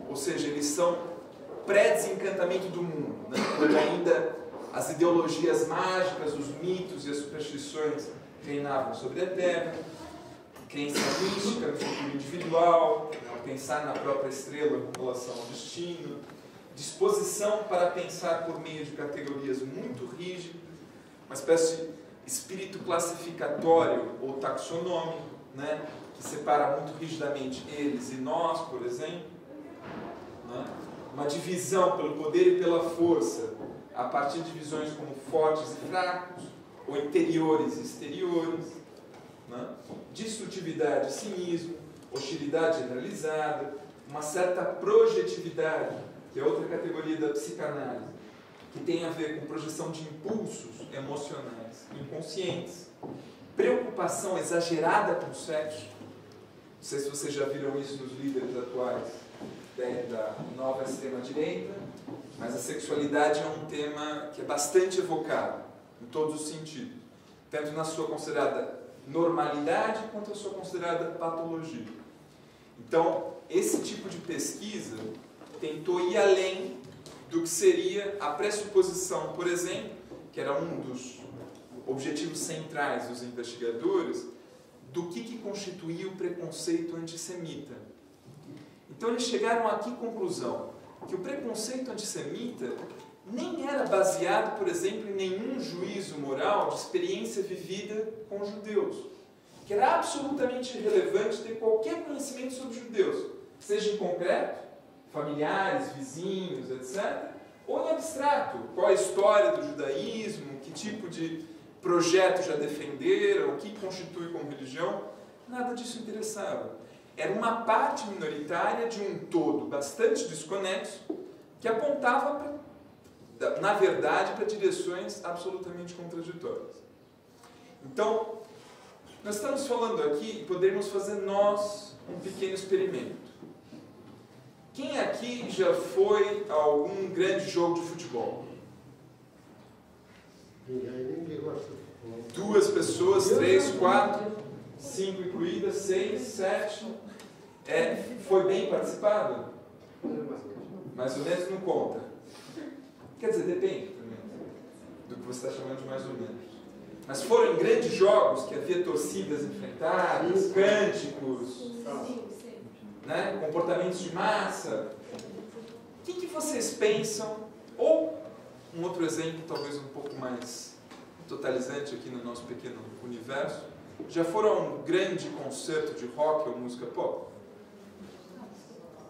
ou seja, eles são pré-desencantamento do mundo, né? Quando ainda as ideologias mágicas, os mitos e as superstições reinavam sobre a Terra, crença mística no futuro individual, pensar na própria estrela com relação ao destino, disposição para pensar por meio de categorias muito rígidas, uma espécie de espírito classificatório ou taxonômico, né, que separa muito rigidamente eles e nós, por exemplo, né, uma divisão pelo poder e pela força, a partir de visões como fortes e fracos, ou interiores e exteriores, né, destrutividade e cinismo, hostilidade generalizada, uma certa projetividade, que é outra categoria da psicanálise, que tem a ver com projeção de impulsos emocionais inconscientes, preocupação exagerada com o sexo. Não sei se vocês já viram isso nos líderes atuais da nova extrema-direita, mas a sexualidade é um tema que é bastante evocado, em todos os sentidos, tanto na sua considerada normalidade quanto a sua considerada patologia. Então, esse tipo de pesquisa tentou ir além do que seria a pressuposição, por exemplo, que era um dos objetivos centrais dos investigadores, do que constituía o preconceito antissemita. Então eles chegaram a que conclusão? Que o preconceito antissemita nem era baseado, por exemplo, em nenhum juízo moral de experiência vivida com judeus, que era absolutamente irrelevante ter qualquer conhecimento sobre judeus, seja em concreto, familiares, vizinhos, etc., ou em abstrato, qual a história do judaísmo, que tipo de projeto já defenderam, o que constitui como religião, nada disso interessava. Era uma parte minoritária de um todo bastante desconexo, que apontava, na verdade, para direções absolutamente contraditórias. Então, nós estamos falando aqui e poderíamos fazer nós um pequeno experimento. Quem aqui já foi a algum grande jogo de futebol? Ninguém gosta de futebol. 2 pessoas, 3, 4, 5 incluídas, 6, 7. Foi bem participado? Mais ou menos não conta. Quer dizer, depende também do que você está chamando de mais ou menos. Mas foram em grandes jogos que havia torcidas enfrentadas, cânticos, né, comportamentos de massa. O que vocês pensam? Ou, um outro exemplo, talvez um pouco mais totalizante aqui no nosso pequeno universo, já foram a um grande concerto de rock ou música pop?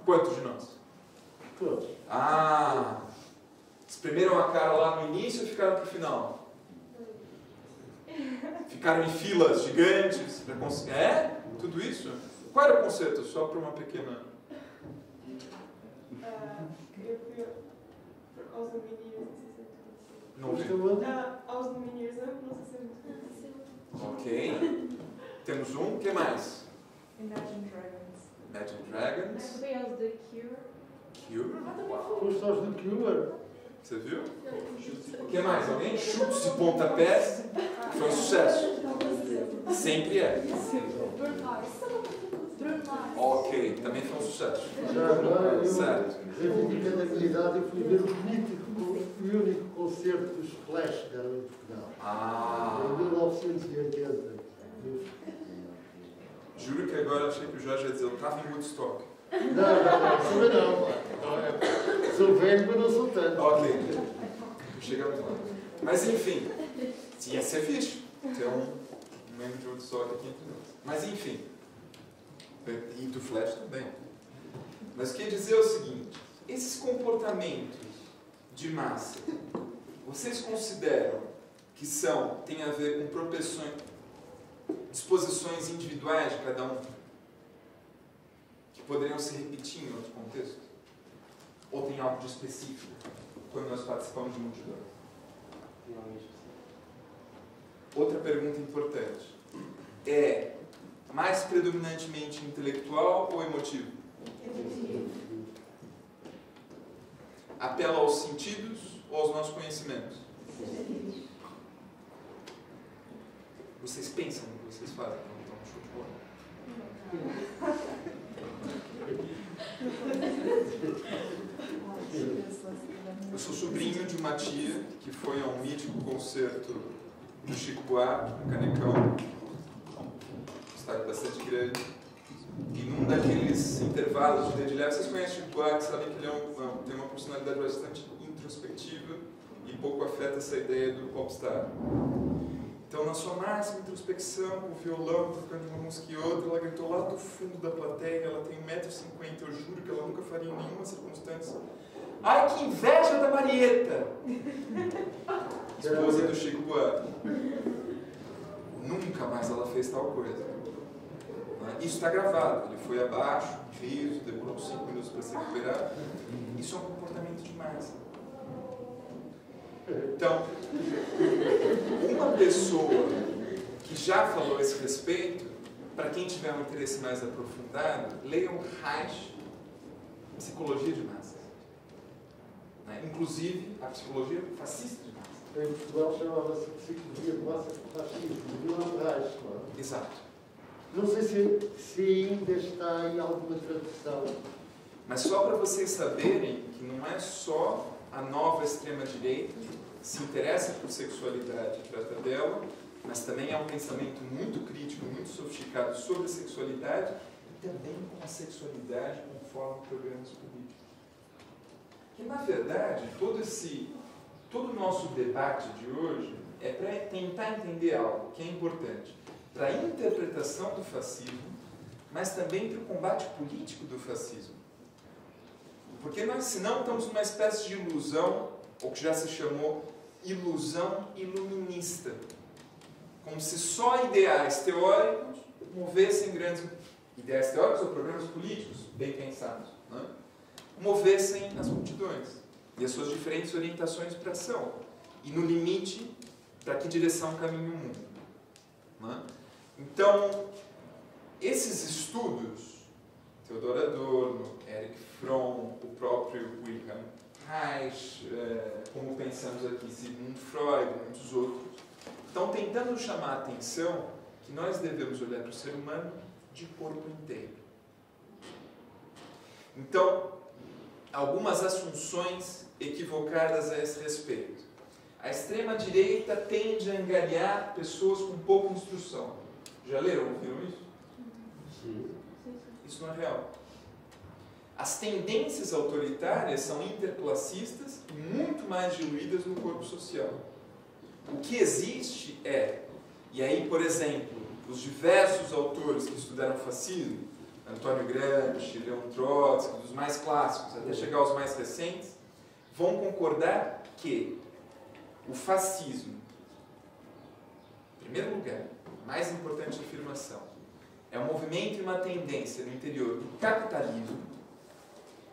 Quantos de nós? Todos. Ah! Espremeram a cara lá no início ou ficaram para o final? Ficaram em filas gigantes? Tudo isso? Qual era o concerto? Só para uma pequena... Eu fui aos Lumineers, Não vi. aos Lumineers, não sei se é muito. Ok. Temos um. O que mais? Imagine Dragons. Imagine Dragons. Fui aos The Cure. Cure. Uau. Foste aos do Cure. Você viu? O que mais? Alguém? Chutes de pontapés. Foi um sucesso. Sempre é. Ok. Também foi um sucesso. Já agora, eu, Certo. reivindicando a habilidade, eu fui ver o mítico e único concerto dos Flash que deram em Portugal. Ah. Em 1980. Juro que agora achei que o Jorge ia dizer, eu estava em Woodstock. Não, também não. Sou velho, mas não sou tanto. Ok. Chegamos lá. Mas enfim, ia ser fixe ter um membro de Woodstock aqui entre nós. Mas enfim. E do Flash também. Mas o que eu ia dizer é o seguinte, esses comportamentos de massa, vocês consideram que têm a ver com propensões, disposições individuais de cada um, que poderiam se repetir em outro contexto? Ou tem algo de específico quando nós participamos de multidão? Outra pergunta importante. É mais predominantemente intelectual ou emotivo? Apela aos sentidos ou aos nossos conhecimentos? Vocês pensam no que vocês fazem quando estão no show de bola? Eu sou sobrinho de uma tia que foi a um mítico concerto do Chico Buarque, no Canecão, estádio bastante grande, e num daqueles intervalos de dedilhar, vocês conhecem o Chico Buarque, sabem que ele tem uma personalidade bastante introspectiva e pouco afeta essa ideia do popstar. Então, na sua máxima introspecção, com o violão, tocando uma música e outra, ela gritou lá do fundo da plateia, ela tem 1,50 m, eu juro que ela nunca faria em nenhuma circunstância. Ai, que inveja da Marieta! Esposa do Chico Buarque. Nunca mais ela fez tal coisa. Isso está gravado. Ele foi abaixo, fez, demorou 5 minutos para se recuperar. Isso é um comportamento de massa. Então, uma pessoa que já falou a esse respeito, para quem tiver um interesse mais aprofundado, leiam Reich, Psicologia de Massas. Inclusive, a psicologia fascista de massa. Em Portugal chamava-se Psicologia de Massa Fascismo, de Wilhelm Reich, não é? Exato. Não sei se ainda está em alguma tradução. Mas só para vocês saberem que não é só a nova extrema-direita que se interessa por sexualidade e trata dela, mas também há um pensamento muito crítico, muito sofisticado sobre a sexualidade e também com a sexualidade conforme programas políticos. Que, na verdade, todo o nosso debate de hoje é para tentar entender algo que é importante para a interpretação do fascismo, mas também para o combate político do fascismo. Porque nós, senão, estamos numa espécie de ilusão, ou que já se chamou ilusão iluminista. Como se só ideais teóricos movessem grandes... Ideais teóricos ou programas políticos, bem pensados, né? Movessem as multidões e as suas diferentes orientações para ação. E, no limite, para que direção caminha o mundo. Né? Então, esses estudos, Theodor Adorno, Erich Fromm, o próprio Wilhelm Reich, como pensamos aqui, Sigmund Freud e muitos outros, estão tentando chamar a atenção que nós devemos olhar para o ser humano de corpo inteiro. Então, algumas assunções equivocadas a esse respeito. A extrema-direita tende a angariar pessoas com pouca instrução. Já leram, ouviram isso? Sim. Isso não é real. As tendências autoritárias são interclassistas e muito mais diluídas no corpo social. O que existe é, e aí, por exemplo, os diversos autores que estudaram fascismo, Antônio Gramsci, Leon Trotsky, dos mais clássicos, até chegar aos mais recentes, vão concordar que o fascismo, em primeiro lugar, a mais importante afirmação, é um movimento e uma tendência no interior do capitalismo,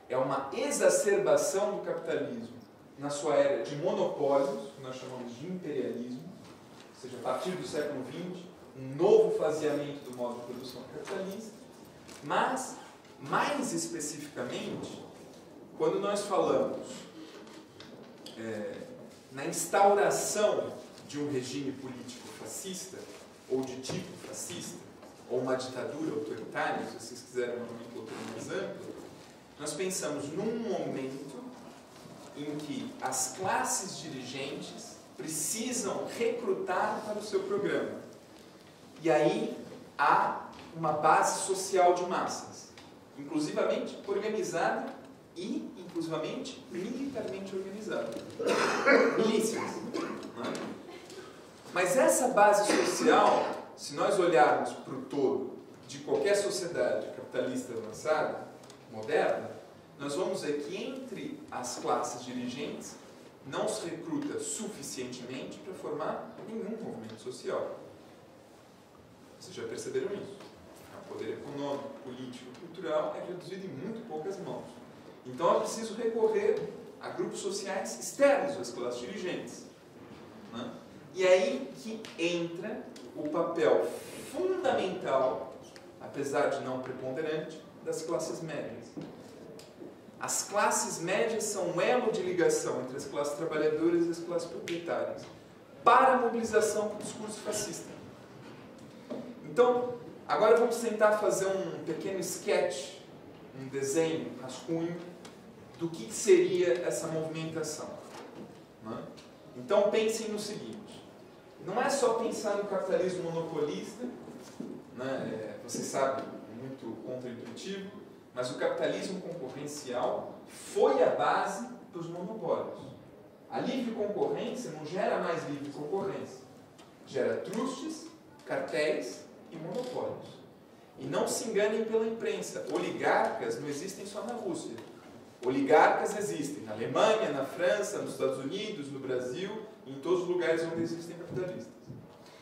é uma exacerbação do capitalismo na sua era de monopólios, que nós chamamos de imperialismo, ou seja, a partir do século XX, um novo faseamento do modo de produção capitalista, mas, mais especificamente, quando nós falamos na instauração de um regime político fascista, ou de tipo fascista, ou uma ditadura autoritária, se vocês quiserem uma nomenclatura mais ampla, nós pensamos num momento em que as classes dirigentes precisam recrutar para o seu programa. E aí há uma base social de massas, inclusivamente organizada e, inclusivamente, militarmente organizada. Milícias. Né? Mas essa base social, se nós olharmos para o todo de qualquer sociedade capitalista avançada, moderna, nós vamos ver que entre as classes dirigentes não se recruta suficientemente para formar nenhum movimento social. Vocês já perceberam isso? O poder econômico, político e cultural é reduzido em muito poucas mãos. Então é preciso recorrer a grupos sociais externos às classes dirigentes. Né? E aí que entra o papel fundamental, apesar de não preponderante, das classes médias. As classes médias são um elo de ligação entre as classes trabalhadoras e as classes proprietárias, para a mobilização do discurso fascista. Então, agora vamos tentar fazer um pequeno sketch, um desenho, um rascunho, do que seria essa movimentação. Né? Então pensem no seguinte, não é só pensar no capitalismo monopolista, né? Você sabe, muito contraintuitivo, mas o capitalismo concorrencial foi a base dos monopólios. A livre concorrência não gera mais livre concorrência, gera trustes, cartéis e monopólios. E não se enganem pela imprensa, oligarcas não existem só na Rússia. Oligarcas existem na Alemanha, na França, nos Estados Unidos, no Brasil, em todos os lugares onde existem capitalistas.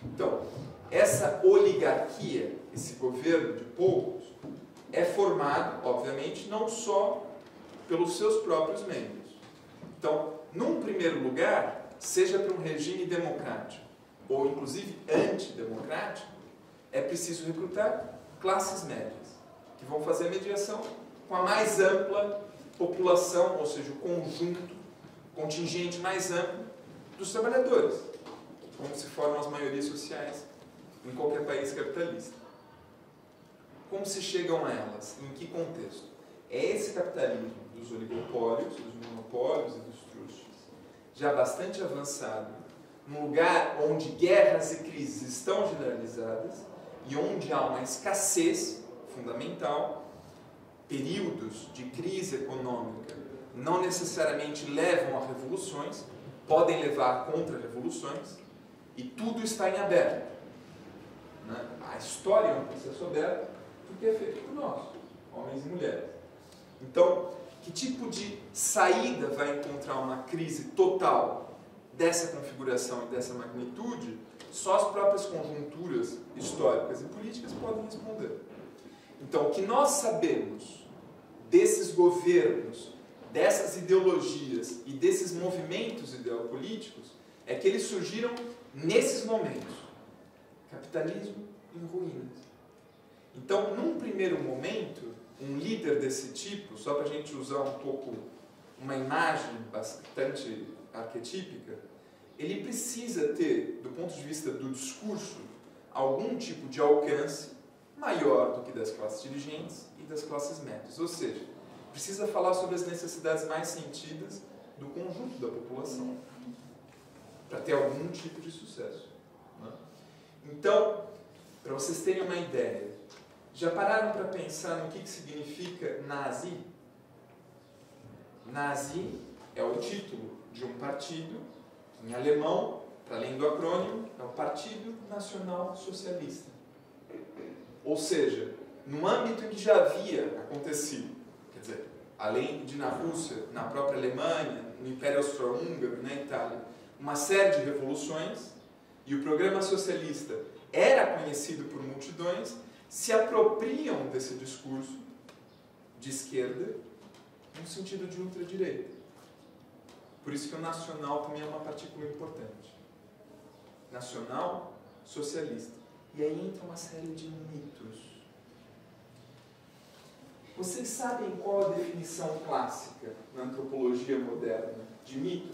Então, essa oligarquia, esse governo de poucos, é formado, obviamente, não só pelos seus próprios membros. Então, num primeiro lugar, seja para um regime democrático ou inclusive antidemocrático, é preciso recrutar classes médias, que vão fazer a mediação com a mais ampla população, ou seja, o conjunto, contingente mais amplo dos trabalhadores, como se formam as maiorias sociais em qualquer país capitalista. Como se chegam a elas? Em que contexto? É esse capitalismo dos oligopólios, dos monopólios e dos trustes, já bastante avançado, num lugar onde guerras e crises estão generalizadas e onde há uma escassez fundamental. Períodos de crise econômica não necessariamente levam a revoluções, podem levar a contra-revoluções, e tudo está em aberto. Né? A história é um processo aberto, porque é feito por nós, homens e mulheres. Então, que tipo de saída vai encontrar uma crise total dessa configuração e dessa magnitude? Só as próprias conjunturas históricas e políticas podem responder. Então, o que nós sabemos desses governos, dessas ideologias e desses movimentos ideopolíticos é que eles surgiram nesses momentos. Capitalismo em ruínas. Então, num primeiro momento, um líder desse tipo, só para a gente usar um pouco uma imagem bastante arquetípica, ele precisa ter, do ponto de vista do discurso, algum tipo de alcance maior do que das classes dirigentes e das classes médias. Ou seja, precisa falar sobre as necessidades mais sentidas do conjunto da população, para ter algum tipo de sucesso. Né? Então, para vocês terem uma ideia, já pararam para pensar no que significa nazi? Nazi é o título de um partido, em alemão, para além do acrônimo, é o Partido Nacional Socialista. Ou seja, no âmbito em que já havia acontecido, quer dizer, além de na Rússia, na própria Alemanha, no Império Austro-Húngaro, na Itália, uma série de revoluções, e o programa socialista era conhecido por multidões, se apropriam desse discurso de esquerda no sentido de ultradireita. Por isso que o nacional também é uma partícula importante. Nacional, socialista. E aí entra uma série de mitos. Vocês sabem qual a definição clássica na antropologia moderna de mito?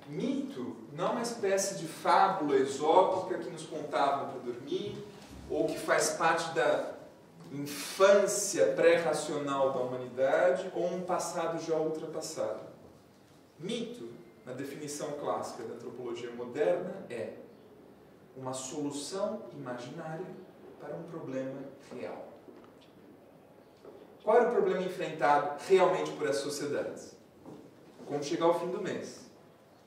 Mito não é uma espécie de fábula exótica que nos contavam para dormir, ou que faz parte da infância pré-racional da humanidade, ou um passado já ultrapassado. Mito, na definição clássica da antropologia moderna, é uma solução imaginária para um problema real. Qual era o problema enfrentado realmente por essas sociedades? Quando chegar ao fim do mês.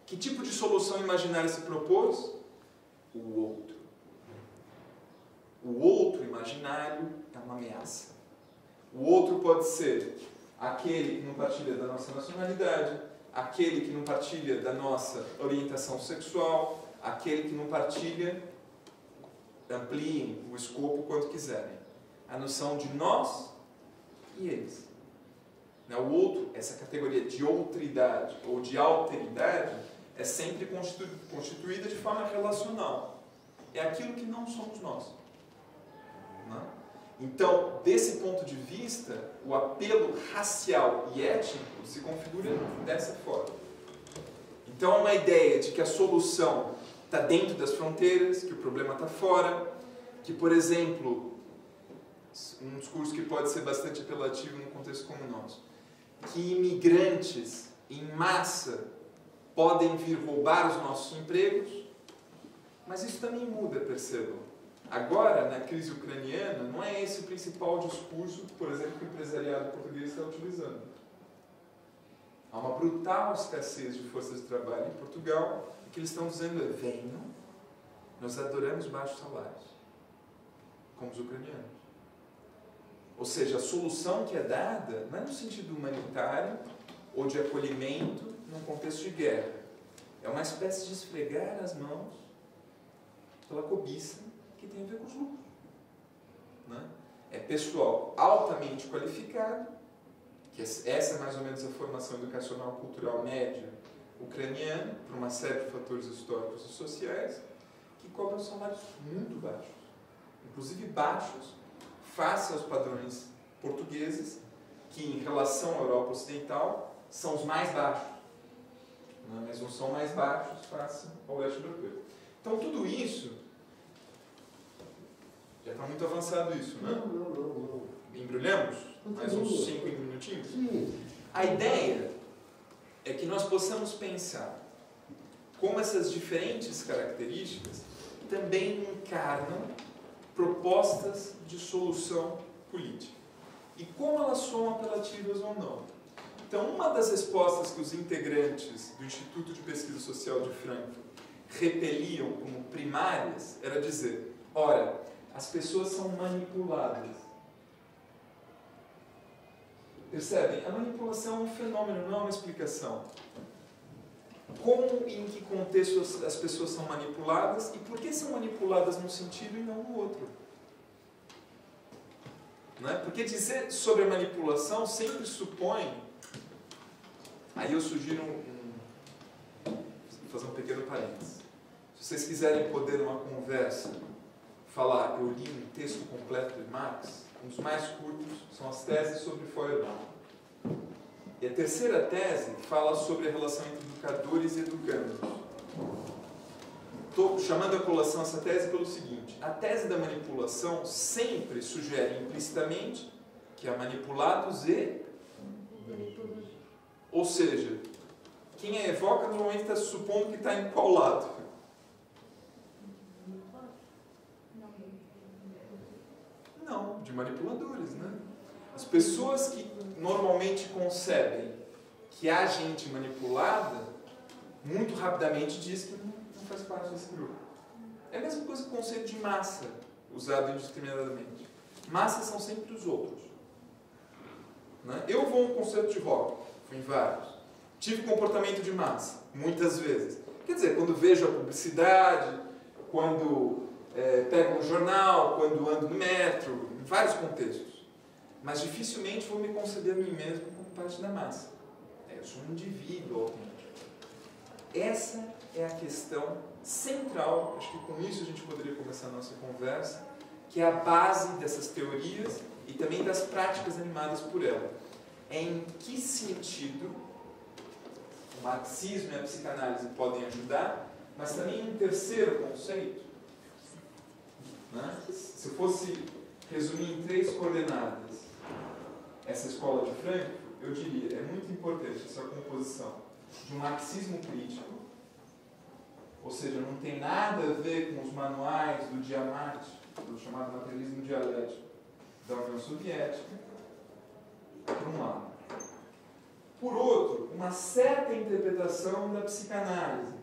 Que tipo de solução imaginária se propôs? O outro. O outro imaginário é uma ameaça. O outro pode ser aquele que não partilha da nossa nacionalidade, aquele que não partilha da nossa orientação sexual, aquele que não partilha, ampliem o escopo quanto quiserem. A noção de nós e eles. O outro, essa categoria de outridade ou de alteridade, é sempre constituída de forma relacional. É aquilo que não somos nós. Não? Então, desse ponto de vista, o apelo racial e étnico se configura dessa forma. Então, é uma ideia de que a solução está dentro das fronteiras, que o problema está fora, que, por exemplo, um discurso que pode ser bastante apelativo num contexto como o nosso, que imigrantes em massa podem vir roubar os nossos empregos, mas isso também muda, percebam. Agora, na crise ucraniana, não é esse o principal discurso, por exemplo, que o empresariado português está utilizando. Há uma brutal escassez de forças de trabalho em Portugal, e o que eles estão dizendo é: venham, nós adoramos baixos salários, como os ucranianos. Ou seja, a solução que é dada não é no sentido humanitário ou de acolhimento num contexto de guerra. É uma espécie de esfregar as mãos pela cobiça que tem a ver com os lucros. Né? É pessoal altamente qualificado, que essa é mais ou menos a formação educacional cultural média ucraniana, por uma série de fatores históricos e sociais, que cobram salários muito baixos. Inclusive baixos face aos padrões portugueses, que em relação à Europa Ocidental são os mais baixos, né? Mas não são mais baixos face ao leste europeu. Então tudo isso, já está muito avançado isso, né? Não. Embrulhamos? Mais uns 5 minutinhos? Sim. A ideia é que nós possamos pensar como essas diferentes características também encarnam propostas de solução política. E como elas são apelativas ou não. Então, uma das respostas que os integrantes do Instituto de Pesquisa Social de Frankfurt repeliam como primárias era dizer: ora, as pessoas são manipuladas. Percebem? A manipulação é um fenômeno, não é uma explicação. Como e em que contexto as pessoas são manipuladas e por que são manipuladas num sentido e não no outro? Não é? Porque dizer sobre a manipulação sempre supõe... Aí eu sugiro fazer um pequeno parênteses. Se vocês quiserem poder, numa conversa, falar: eu li um texto completo de Marx, um dos mais curtos são as teses sobre Feuerbach. E a terceira tese fala sobre a relação entre educadores e educandos. Estou chamando a colação essa tese pelo seguinte: a tese da manipulação sempre sugere implicitamente que há manipulados e... Ou seja, quem a evoca normalmente está supondo que está em qual lado? Não, de manipuladores, né? As pessoas que normalmente concebem que há gente manipulada, muito rapidamente diz que não faz parte desse grupo. É a mesma coisa que o conceito de massa, usado indiscriminadamente. Massas são sempre os outros. Né? Eu vou a um concerto de rock, fui em vários. Tive comportamento de massa, muitas vezes. Quer dizer, quando vejo a publicidade, quando pego um jornal, quando ando no metro, em vários contextos. Mas dificilmente vou me conceber a mim mesmo como parte da massa. Eu sou um indivíduo autêntico. Essa é a questão central, acho que com isso a gente poderia começar a nossa conversa, que é a base dessas teorias e também das práticas animadas por ela. É em que sentido o marxismo e a psicanálise podem ajudar, mas também um terceiro conceito. Né? Se eu fosse resumir em 3 coordenadas essa escola de Frankfurt, eu diria: é muito importante essa composição de um marxismo crítico, ou seja, não tem nada a ver com os manuais do Diamant, do chamado materialismo dialético da União Soviética, por um lado. Por outro, uma certa interpretação da psicanálise,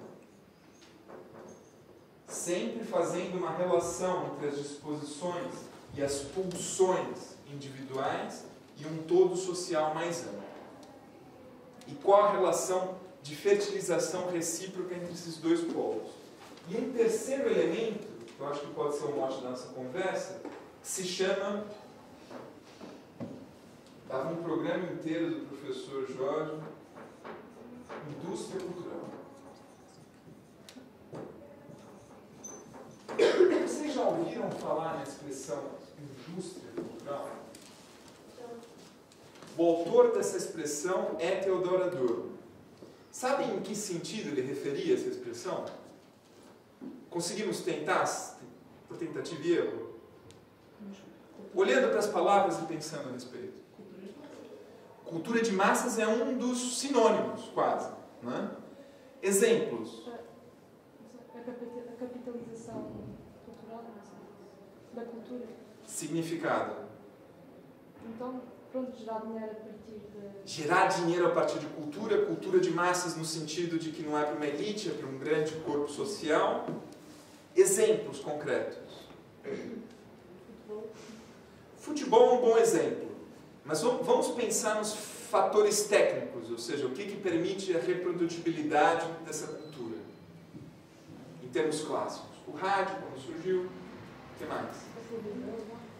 sempre fazendo uma relação entre as disposições e as pulsões individuais e um todo social mais amplo. E qual a relação de fertilização recíproca entre esses dois polos? E um terceiro elemento, que eu acho que pode ser o mote da nossa conversa, que se chama... Dava um programa inteiro do professor Jorge, indústria cultural. Vocês já ouviram falar na expressão indústria cultural? O autor dessa expressão é Theodor Adorno. Sabem em que sentido ele referia essa expressão? Conseguimos tentar, por tentativa e erro? olhando para as palavras e pensando a respeito. Cultura de massas é um dos sinônimos, quase. Não é? Exemplos. A capitalização cultural da cultura. Significado. Então, pronto, gerar dinheiro a partir de... Gerar dinheiro a partir de cultura, cultura de massas no sentido de que não é para uma elite, é para um grande corpo social. Exemplos concretos. Futebol é um bom exemplo. Mas vamos pensar nos fatores técnicos, ou seja, o que permite a reprodutibilidade dessa cultura. Em termos clássicos. O rádio, quando surgiu, o que mais?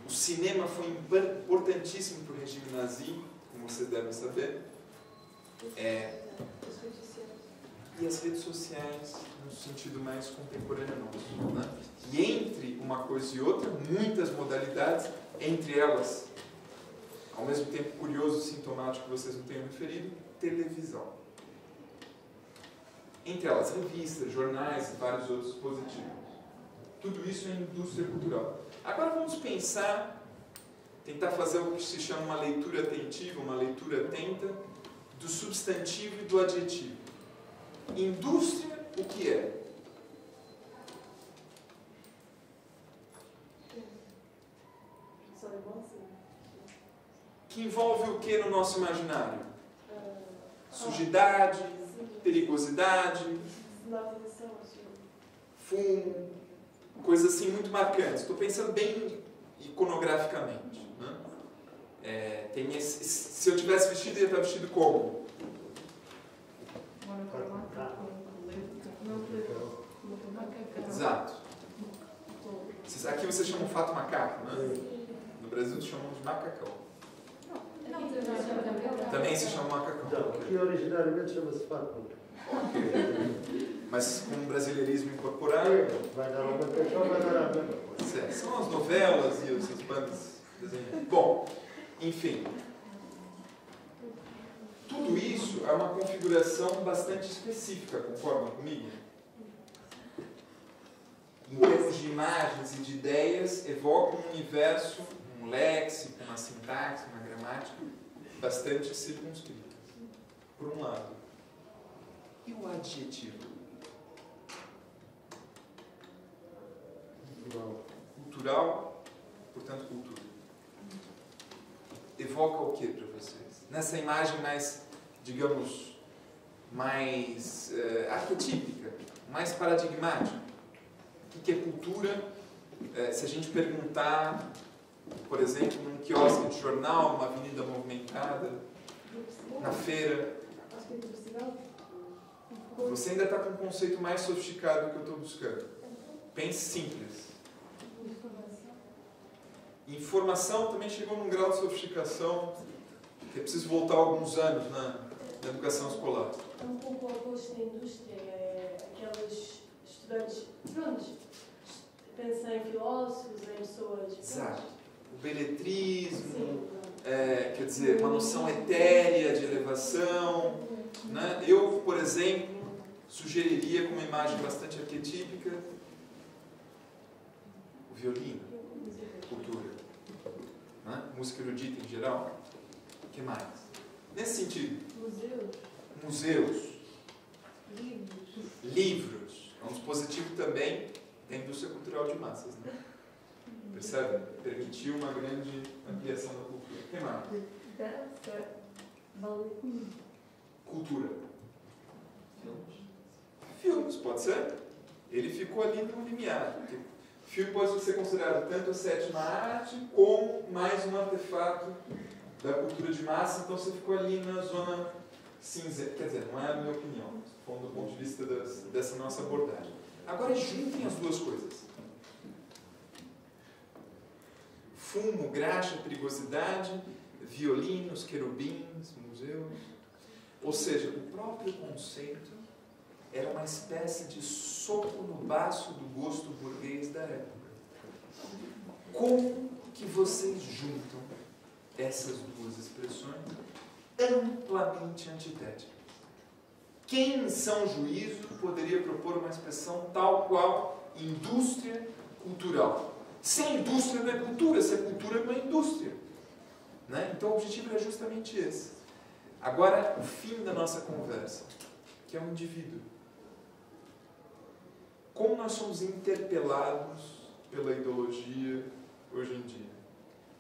O cinema foi importantíssimo para o regime nazi, como vocês devem saber. E as redes sociais, no sentido mais contemporâneo nosso. Né? E entre uma coisa e outra, muitas modalidades, entre elas, ao mesmo tempo curioso e sintomático que vocês não tenham referido, televisão. Entre elas, revistas, jornais e vários outros dispositivos. Tudo isso é indústria cultural. Agora vamos pensar, tentar fazer o que se chama uma leitura atentiva, uma leitura atenta, do substantivo e do adjetivo. Indústria, o que é? Que envolve o que no nosso imaginário? Sujidade, perigosidade, fumo, coisas assim muito marcantes. Estou pensando bem iconograficamente. Né? Se eu tivesse vestido, eu ia estar vestido como? Exato. Aqui vocês chamam fato macaco, né? No Brasil chamam de macacão. Também se chama macacão. Não, aqui originariamente chama-se fato. Mas com um brasileirismo incorporado. Vai dar uma macacão, vai dar a mesma coisa. São as novelas e as bandas desenhadas. Bom, enfim. Tudo isso é uma configuração bastante específica, concordam comigo? Em termos de imagens e de ideias, evoca um universo, um léxico, uma sintaxe, uma gramática bastante circunscrita. Por um lado. E o adjetivo? Cultural, portanto, cultura. Evoca o que para vocês? Nessa imagem mais, digamos, mais arquetípica, mais paradigmática. O que é cultura? Se a gente perguntar, por exemplo, num quiosque de jornal, numa avenida movimentada, na feira, você ainda está com um conceito mais sofisticado do que eu estou buscando. Pense simples. Informação também chegou num grau de sofisticação que é preciso voltar alguns anos na educação escolar. É um pouco o oposto da indústria, aqueles estudantes, pronto, pensam em filósofos, em pessoas... Exato. O beletrismo, quer dizer, uma noção etérea de elevação. Né? Eu, por exemplo, sugeriria com uma imagem bastante arquetípica o violino, cultura, né? Música erudita em geral. O que mais? Nesse sentido. Museus. Livros. É um dispositivo também da indústria cultural de massas. Né? Percebe? Permitiu uma grande ampliação da cultura. O que mais? Cultura. Filmes, pode ser? Ele ficou ali no limiar. Filme pode ser considerado tanto a sétima arte como mais um artefato da cultura de massa, então você ficou ali na zona cinzenta. Quer dizer, não é a minha opinião, falando do ponto de vista dessa nossa abordagem. Agora juntem as duas coisas. Fumo, graxa, perigosidade, violinos, querubins, museus. Ou seja, o próprio conceito era uma espécie de soco no baço do gosto burguês da época. Como que vocês juntam essas duas expressões amplamente antitéticas? Quem em são juízo poderia propor uma expressão tal qual indústria cultural? Sem indústria não é cultura, sem cultura não é indústria. Né? Então o objetivo é justamente esse. Agora, o fim da nossa conversa, que é o indivíduo. Como nós somos interpelados pela ideologia hoje em dia?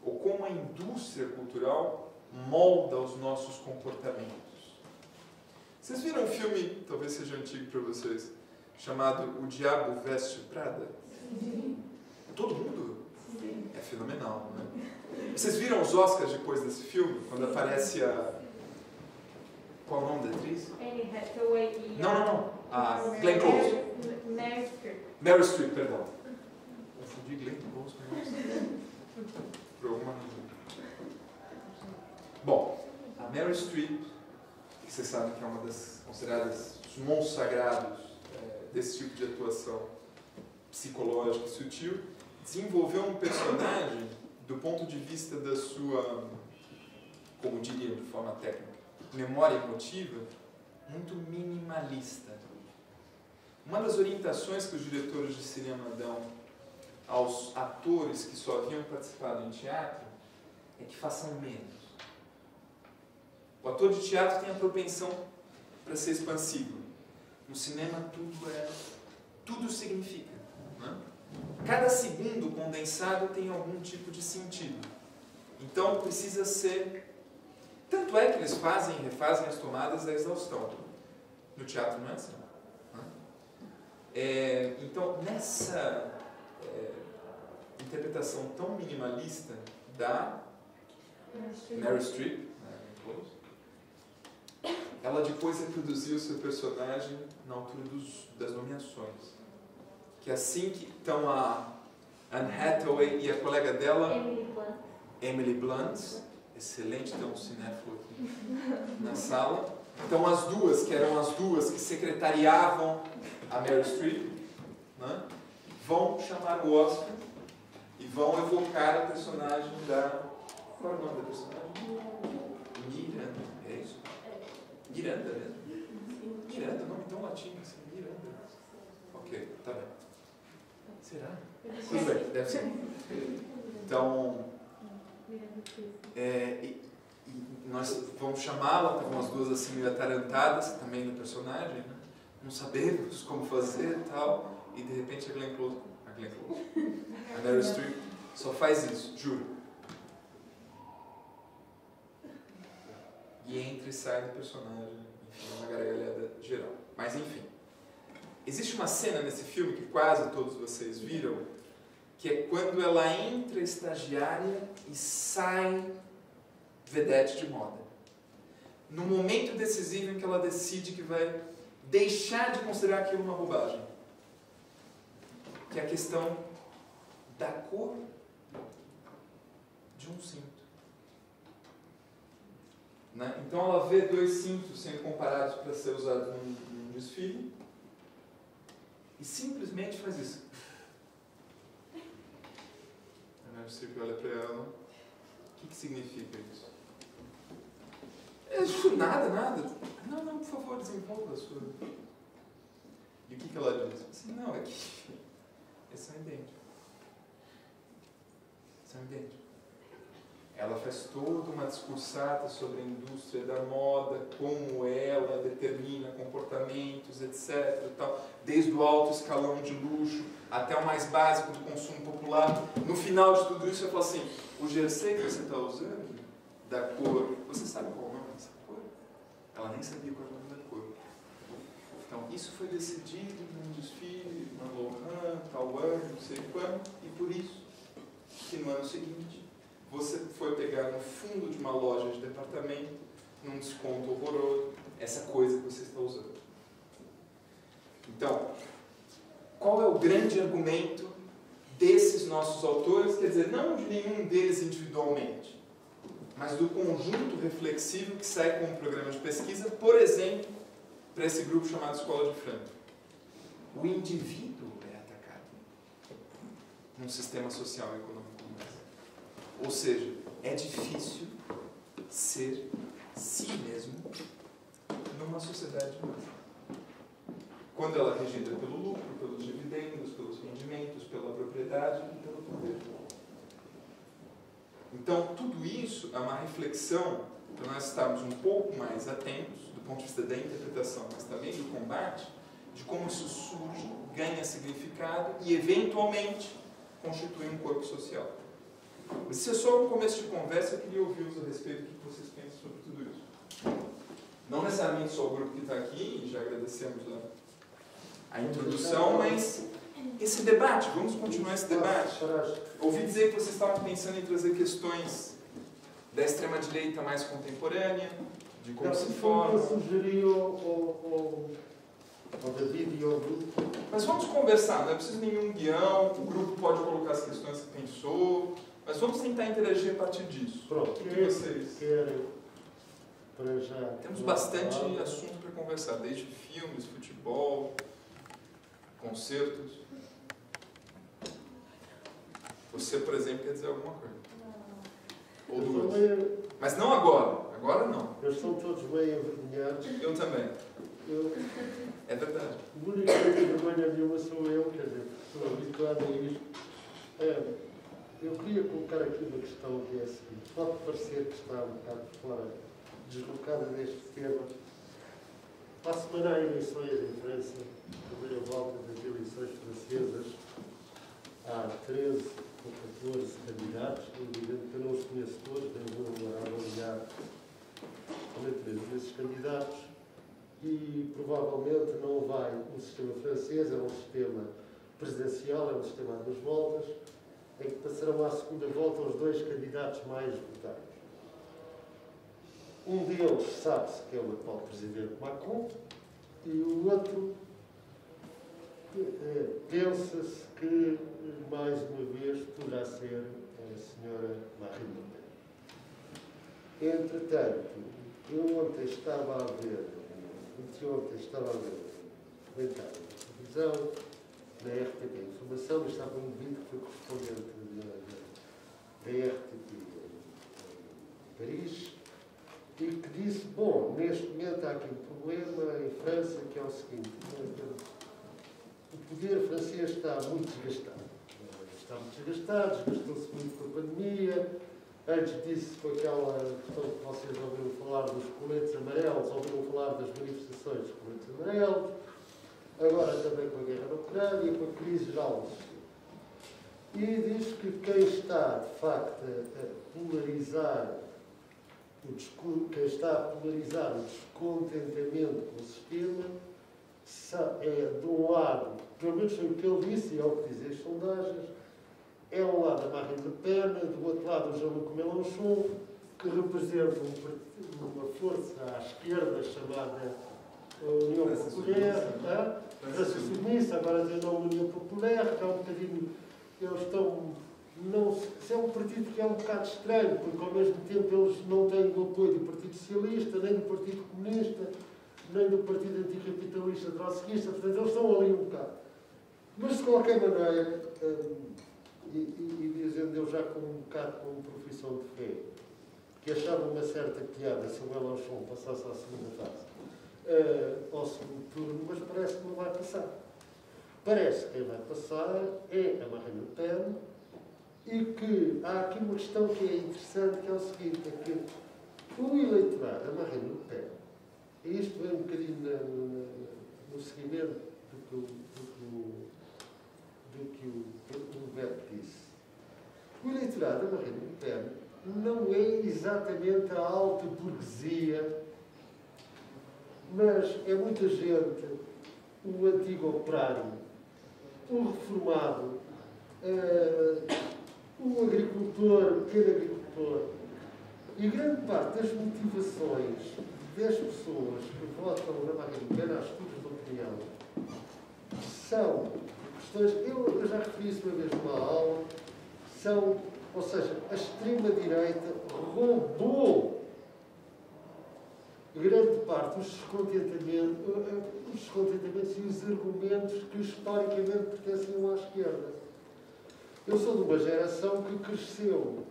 Ou como a indústria cultural molda os nossos comportamentos? Vocês viram um filme, talvez seja antigo para vocês, chamado O Diabo Veste Prada? Sim. Todo mundo? Sim. É fenomenal, né? Vocês viram os Oscars depois desse filme? Quando aparece a... Qual é o nome da atriz? Anne Hathaway e Não. A Glenn Close. Meryl Streep. Meryl Streep, perdão. Confundi Glenn Close com Meryl Streep. Por alguma razão. Bom, a Meryl Streep, que vocês sabem que é uma das consideradas os monstros sagrados desse tipo de atuação psicológica e sutil, desenvolveu um personagem do ponto de vista da sua, como diria de forma técnica, memória emotiva, muito minimalista. Uma das orientações que os diretores de cinema dão aos atores que só haviam participado em teatro é que façam menos. O ator de teatro tem a propensão para ser expansivo. No cinema tudo significa. Né? Cada segundo condensado tem algum tipo de sentido. Então precisa ser... Tanto é que eles fazem e refazem as tomadas da exaustão. No teatro não é assim. Né? Então, nessa interpretação tão minimalista da Meryl Streep, ela depois reproduziu o seu personagem na altura das nomeações. Que assim que estão a Anne Hathaway e a colega dela, Emily Blunt, excelente ter um cinéfilo aqui na sala. Então as duas, que eram as duas que secretariavam a Meryl Streep, né, vão chamar o Oscar e vão evocar a personagem da... Qual é o nome da personagem? Miranda, é isso? Miranda mesmo? Miranda, nome tão latino assim, Miranda. Ok, tá bem. Será? Tudo bem, deve ser. Então, nós vamos chamá-la, estavam as duas assim meio atarantadas também no personagem, né? Não sabemos como fazer e tal, e de repente a Meryl Streep só faz isso, juro. E entra e sai do personagem, enfim, uma gargalhada geral. Mas enfim, existe uma cena nesse filme que quase todos vocês viram, que é quando ela entra estagiária e sai vedete de moda. No momento decisivo em que ela decide que vai deixar de considerar aquilo uma bobagem. Que é a questão da cor de um cinto. Né? Então ela vê dois cintos sendo comparados para ser usados num desfile e simplesmente faz isso. A Meryl Streep olha para ela. O que significa isso? Nada. Não, por favor, desenvolva a sua. E o que ela diz? Assim, não, é que eles são idênticos. São idênticos. Ela faz toda uma discursata sobre a indústria da moda, como ela determina comportamentos, etc. Tal, desde o alto escalão de luxo até o mais básico do consumo popular. No final de tudo isso, eu falo assim, o jersey que você está usando, da cor, você sabe qual é o nome dessa cor? Ela nem sabia qual é o nome da cor. Então, isso foi decidido num desfile, na Lohan, tal ano, não sei quando, e por isso que no ano seguinte você foi pegar no fundo de uma loja de departamento, num desconto horroroso, essa coisa que você está usando. Então, qual é o grande argumento desses nossos autores? Quer dizer, não de nenhum deles individualmente, mas do conjunto reflexivo que sai com um programa de pesquisa, por exemplo, para esse grupo chamado Escola de Frankfurt. O indivíduo é atacado num sistema social e econômico como esse. Ou seja, é difícil ser si mesmo numa sociedade humana. Quando ela é regida pelo lucro, pelos dividendos, dividendos, pelos rendimentos, pela propriedade e pelo poder. Então, tudo isso é uma reflexão para nós estarmos um pouco mais atentos, do ponto de vista da interpretação, mas também do combate, de como isso surge, ganha significado e, eventualmente, constitui um corpo social. Mas isso é só um começo de conversa, eu queria ouvi-los a respeito do que vocês pensam sobre tudo isso. Não necessariamente só o grupo que está aqui, e já agradecemos a introdução, mas esse debate, vamos continuar esse debate. Ouvi dizer que vocês estavam pensando em trazer questões da extrema-direita mais contemporânea, de como se forma. Eu sugeri ao David e ao grupo. Mas vamos conversar, não é preciso nenhum guião, o grupo pode colocar as questões que pensou, mas vamos tentar interagir a partir disso. Pronto, o que vocês querem para já? Temos bastante assunto para conversar, desde filmes, futebol, concertos. Você, por exemplo, quer dizer alguma coisa? Ou duas. Mas não agora. Agora não. Eles estão todos meio envergonhados. Eu também. É verdade. O único que tem vergonha nenhuma sou eu, quer dizer, estou habituado a isto. Eu queria colocar aqui uma questão que é a seguinte. Pode parecer que está um bocado fora, deslocada deste tema. Para a semana há eleições em França, a primeira volta das eleições francesas. Há 13 ou 14 candidatos, é evidente que eu não os conheço todos, nem vou avaliar a natureza desses candidatos, e provavelmente não vai um sistema francês, é um sistema presidencial, é um sistema a 2 voltas, em que passarão à segunda volta os 2 candidatos mais votados. Um deles sabe-se que é o atual presidente Macron, e o outro pensa-se que, mais uma vez, poderá ser a senhora Marine Le Pen. Entretanto, eu ontem estava a ver um comentário na televisão, na RTP Informação, mas estava um vídeo que foi correspondente da RTP em Paris, e que disse, bom, neste momento há aqui um problema em França, que é o seguinte: o poder francês está muito desgastado. Desgastou-se muito com a pandemia. Antes disso, foi aquela questão que vocês ouviram falar dos coletes amarelos, ouviram falar das manifestações dos coletes amarelos, agora também com a guerra na Ucrânia, com a crise geral. E diz que quem está, de facto, a polarizar o descontentamento com o sistema é, de um lado, pelo menos foi o que ele disse, e é o que dizem as sondagens, é um lado a Marine Le Pen, do outro lado o Jean-Luc Mélenchon, que representa uma força à esquerda chamada União Popular, França Submissa, agora tem o nome União Popular, que é um bocadinho, eles estão, se é um partido que é um bocado estranho, porque ao mesmo tempo eles não têm o apoio do Partido Socialista, nem do Partido Comunista, nem do Partido Anticapitalista Trotskista, portanto eles estão ali um bocado. Mas de qualquer maneira, e dizendo eu já com um bocado como profissão de fé, que achava uma certa piada se o Mélenchon passasse à segunda fase, ao segundo turno, mas parece que não vai passar. Parece que quem vai passar é a Marine Le Pen, e que há aqui uma questão que é interessante, que é o seguinte, é que o eleitorado da Marine Le Pen, e isto vem um bocadinho no seguimento do que o Beto disse. O eleitorado da Marine Le Pen não é exatamente a alta burguesia, mas é muita gente, o antigo operário, o reformado, o agricultor, o pequeno agricultor. E grande parte das motivações das pessoas que votam na Marine Le Pen, às estudos de opinião, são questões, eu já referi isso uma vez numa aula, ou seja, a extrema-direita roubou grande parte dos descontentamentos e os argumentos que historicamente pertenciam à esquerda. Eu sou de uma geração que cresceu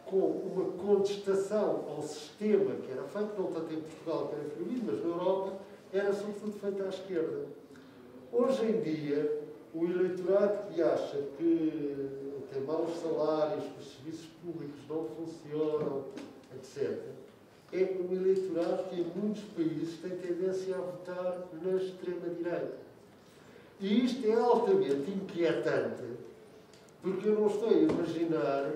com uma contestação ao sistema que era feito, não tanto em Portugal que era proibido, mas na Europa, era sobretudo feita à esquerda. Hoje em dia, o eleitorado que acha que tem maus salários, que os serviços públicos não funcionam, etc., é um eleitorado que em muitos países tem tendência a votar na extrema-direita. E isto é altamente inquietante, porque eu não estou a imaginar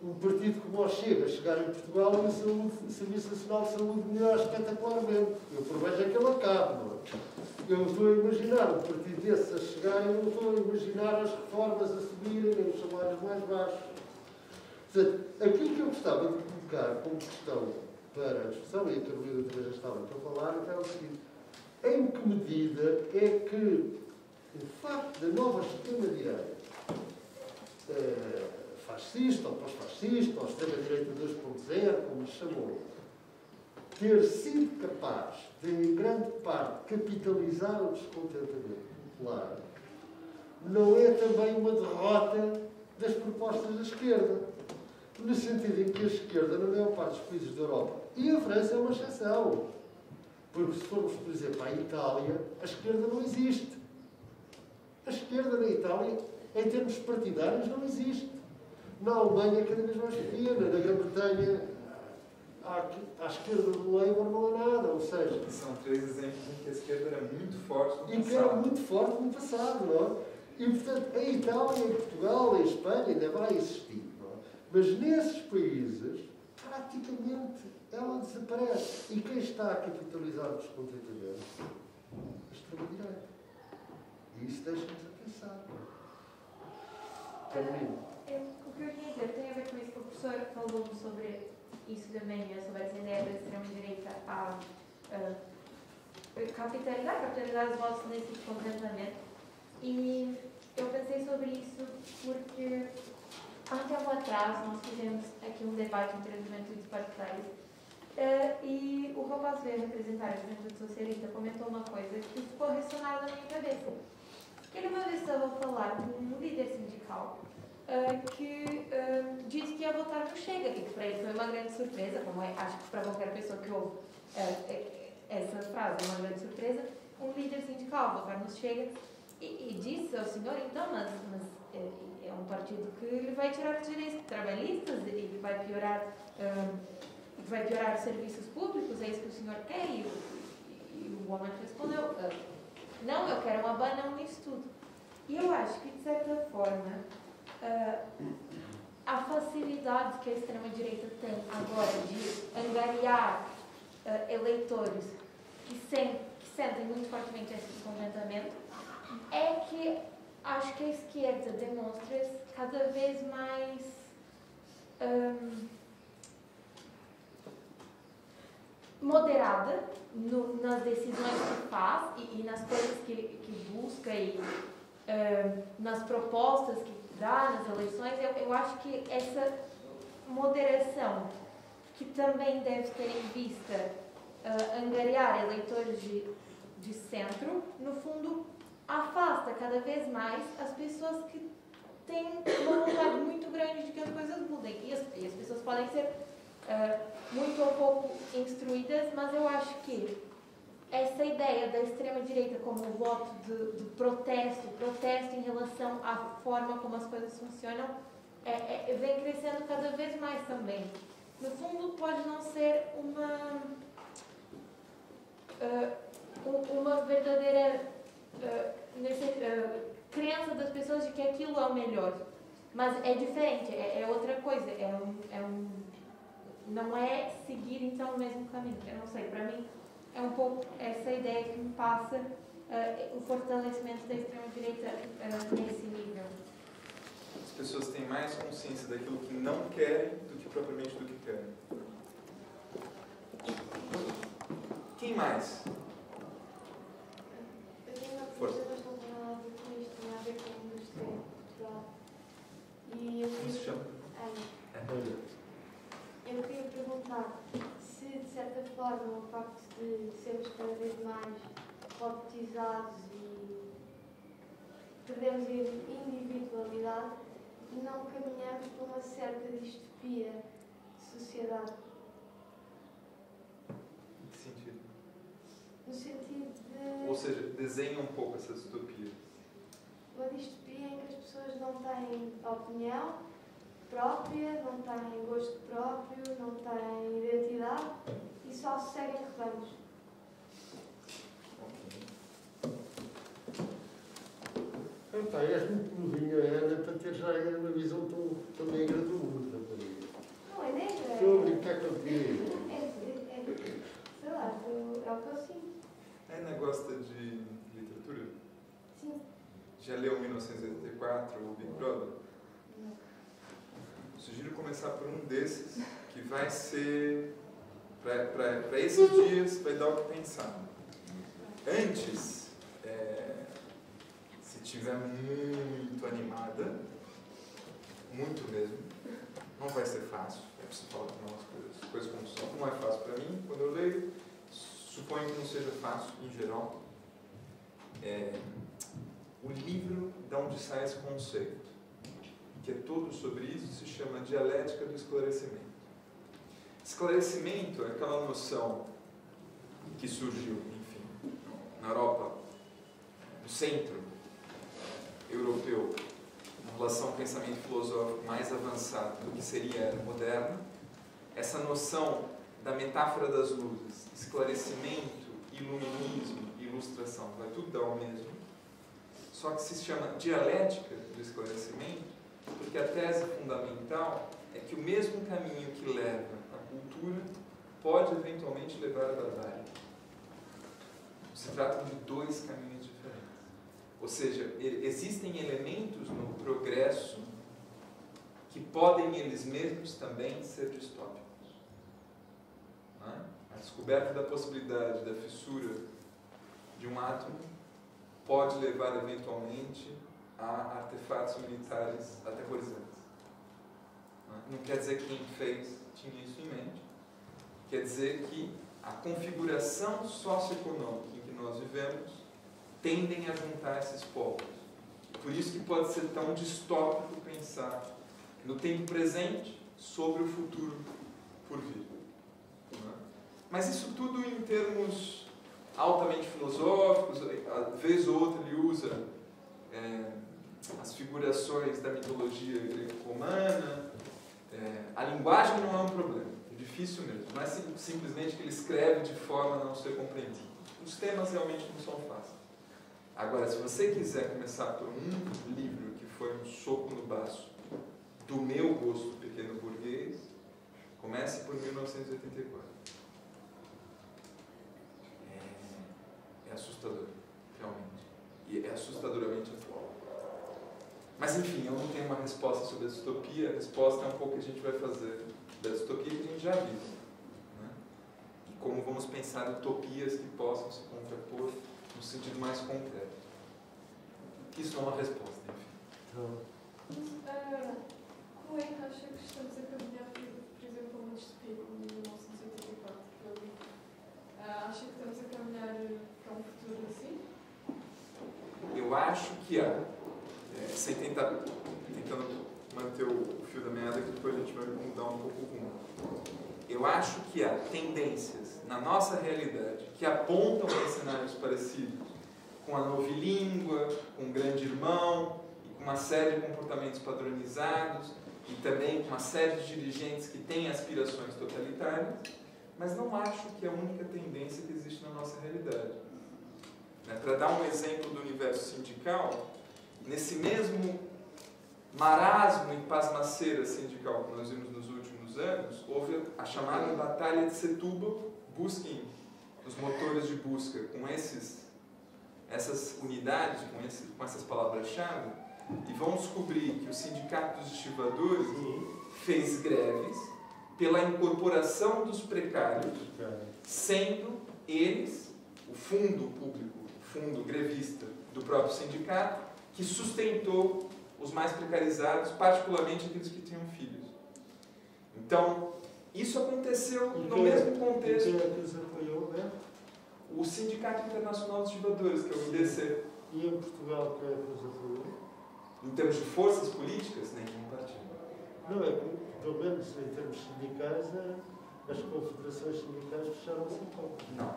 um partido como o Chega chegar em Portugal e o Serviço Nacional de Saúde melhorar espetacularmente. Eu prevejo que ele acabe, não é? Eu não estou a imaginar um partido desses a chegar, eu não estou a imaginar as reformas a subirem, nem os salários mais baixos. Portanto, aquilo que eu gostava de colocar como questão para a discussão, e a Carolina também já estava a falar, então é o seguinte: em que medida é que o facto da nova extrema-direita, fascista ou pós-fascista, ou extrema-direita 2.0, como lhe chamou, ter sido capaz de, em grande parte, capitalizar o descontentamento popular, não é também uma derrota das propostas da esquerda? No sentido em que a esquerda, na maior parte dos países da Europa, e a França é uma exceção, porque se formos, por exemplo, à Itália, a esquerda não existe. A esquerda na Itália, em termos partidários, não existe. Na Alemanha é cada vez mais pequena, na Grã-Bretanha, à esquerda do Labour não há nada, ou seja... São três exemplos em que a esquerda era muito forte no passado. E que era muito forte no passado, não é? E, portanto, a Itália, em Portugal, em Espanha ainda vai existir, não é? Mas nesses países, praticamente, ela desaparece. E quem está a capitalizar o descontentamento? A extrema-direita. E isso deixa-nos a pensar. Termino. O que eu queria dizer tem a ver com isso que o professor falou sobre isso também, sobre essa ideia da extrema-direita a capitalizar os votos nesse descontentamento. E eu pensei sobre isso porque há um tempo atrás nós fizemos aqui um debate entre as juventudes partidárias e o rapaz que veio representar a juventude socialista comentou uma coisa que ficou ressonada na minha cabeça. Que ele uma vez estava a falar com um líder sindical que disse que ia votar no Chega, e que para ele foi uma grande surpresa, como acho que para qualquer pessoa que ouve essa frase é uma grande surpresa, um líder sindical votar no Chega, e disse ao senhor, então, mas é um partido que ele vai tirar os direitos trabalhistas, ele vai piorar os serviços públicos, é isso que o senhor quer? E o homem respondeu, não, eu quero uma banana nisso tudo. E eu acho que, de certa forma, a facilidade que a extrema-direita tem agora de angariar eleitores que sentem muito fortemente esse descontentamento é que acho que a esquerda demonstra-se cada vez mais moderada nas decisões que faz e nas coisas que busca e nas propostas que dá nas eleições. Eu acho que essa moderação, que também deve ter em vista angariar eleitores de centro, no fundo afasta cada vez mais as pessoas que têm uma vontade muito grande de que as coisas mudem. E as pessoas podem ser muito ou pouco instruídas, mas eu acho que essa ideia da extrema-direita como voto de protesto em relação à forma como as coisas funcionam, vem crescendo cada vez mais também. No fundo, pode não ser uma verdadeira crença das pessoas de que aquilo é o melhor, mas é diferente, é outra coisa, não é seguir então o mesmo caminho. Eu não sei, para mim é um pouco essa ideia que me passa o fortalecimento da extrema-direita nesse nível. As pessoas têm mais consciência daquilo que não querem do que propriamente do que querem. Quem mais? Eu tenho uma pergunta bastante nada com isto, tem a ver com o indústria em Portugal. E Como se chama? Eu queria perguntar se, de certa forma, o facto de sermos cada vez mais robotizados e perdemos a individualidade, não caminhamos para uma certa distopia de sociedade. Em que sentido? No sentido de... ou seja, desenha um pouco essa distopia. Uma distopia em que as pessoas não têm opinião própria, não têm gosto próprio, não têm identidade e só seguem rebanhos. És muito novinha, Ana, para ter já uma visão tão negra do mundo, rapariga. Não é negra. Estou a brincar contigo. Sei lá, é o que eu sinto. A Ana gosta de literatura? Sim. Já leu 1984, o Big Brother? Não. Sugiro começar por um desses, que vai ser, para esses dias, vai dar o que pensar. Antes, se estiver muito animada, muito mesmo, não vai ser fácil, é preciso falar com umas coisas como são. Não é fácil para mim, quando eu leio, suponho que não seja fácil, em geral. O livro de onde sai esse conceito, que é todo sobre isso, se chama Dialética do Esclarecimento. Esclarecimento é aquela noção que surgiu, enfim, na Europa, no centro europeu, em relação ao pensamento filosófico mais avançado do que seria a era moderna. Essa noção da metáfora das luzes, esclarecimento, iluminismo, ilustração, vai tudo dar o mesmo. Só que se chama dialética do esclarecimento, porque a tese fundamental é que o mesmo caminho que leva à cultura pode eventualmente levar à barbárie. Se trata de dois caminhos diferentes. Ou seja, existem elementos no progresso que podem eles mesmos também ser distópicos. Não é? A descoberta da possibilidade da fissura de um átomo pode levar eventualmente a artefatos militares aterrorizantes. Não quer dizer que quem fez tinha isso em mente. Quer dizer que a configuração socioeconômica em que nós vivemos tendem a juntar esses povos. Por isso que pode ser tão distópico pensar no tempo presente sobre o futuro por vir. Mas isso tudo em termos altamente filosóficos, vez ou outra ele usa as figurações da mitologia greco-romana. A linguagem não é um problema, é difícil mesmo. Não é simplesmente que ele escreve de forma a não ser compreendido. Os temas realmente não são fáceis. Agora, se você quiser começar por um livro que foi um soco no baço do meu gosto pequeno burguês, comece por 1984. É assustador, realmente. E é assustadoramente atual. Mas, enfim, eu não tenho uma resposta sobre a distopia. A resposta é um pouco o que a gente vai fazer da distopia que a gente já viu. Né? E como vamos pensar utopias que possam se contrapor no sentido mais concreto. Isso não é uma resposta, enfim. Como é que acha que estamos a caminhar, por exemplo, para uma distopia como 1984? Acha que estamos a caminhar para um futuro assim? Eu acho que há. Sem tentando manter o fio da meada, que depois a gente vai mudar um pouco o rumo. Eu acho que há tendências na nossa realidade que apontam para cenários parecidos com a novilíngua, com o grande irmão, e com uma série de comportamentos padronizados, e também com uma série de dirigentes que têm aspirações totalitárias, mas não acho que é a única tendência que existe na nossa realidade. Para dar um exemplo do universo sindical, nesse mesmo marasmo e pasmaceira sindical que nós vimos nos últimos anos, houve a chamada Batalha de Setúbal. Busquem os motores de busca com essas unidades, com essas palavras-chave, e vão descobrir que o Sindicato dos Estivadores fez greves pela incorporação dos precários, sendo eles o fundo público, o fundo grevista do próprio sindicato, que sustentou os mais precarizados, particularmente aqueles que tinham filhos. Então, isso aconteceu no mesmo contexto. E quem é que os apoiou, né? O Sindicato Internacional dos Estivadores, que é o IDC. E em Portugal, quem é que os apoiou? Em termos de forças políticas, nem nenhum partido. Não, é que, pelo menos em termos sindicais, as confederações sindicais fecharam-se em conta. Não.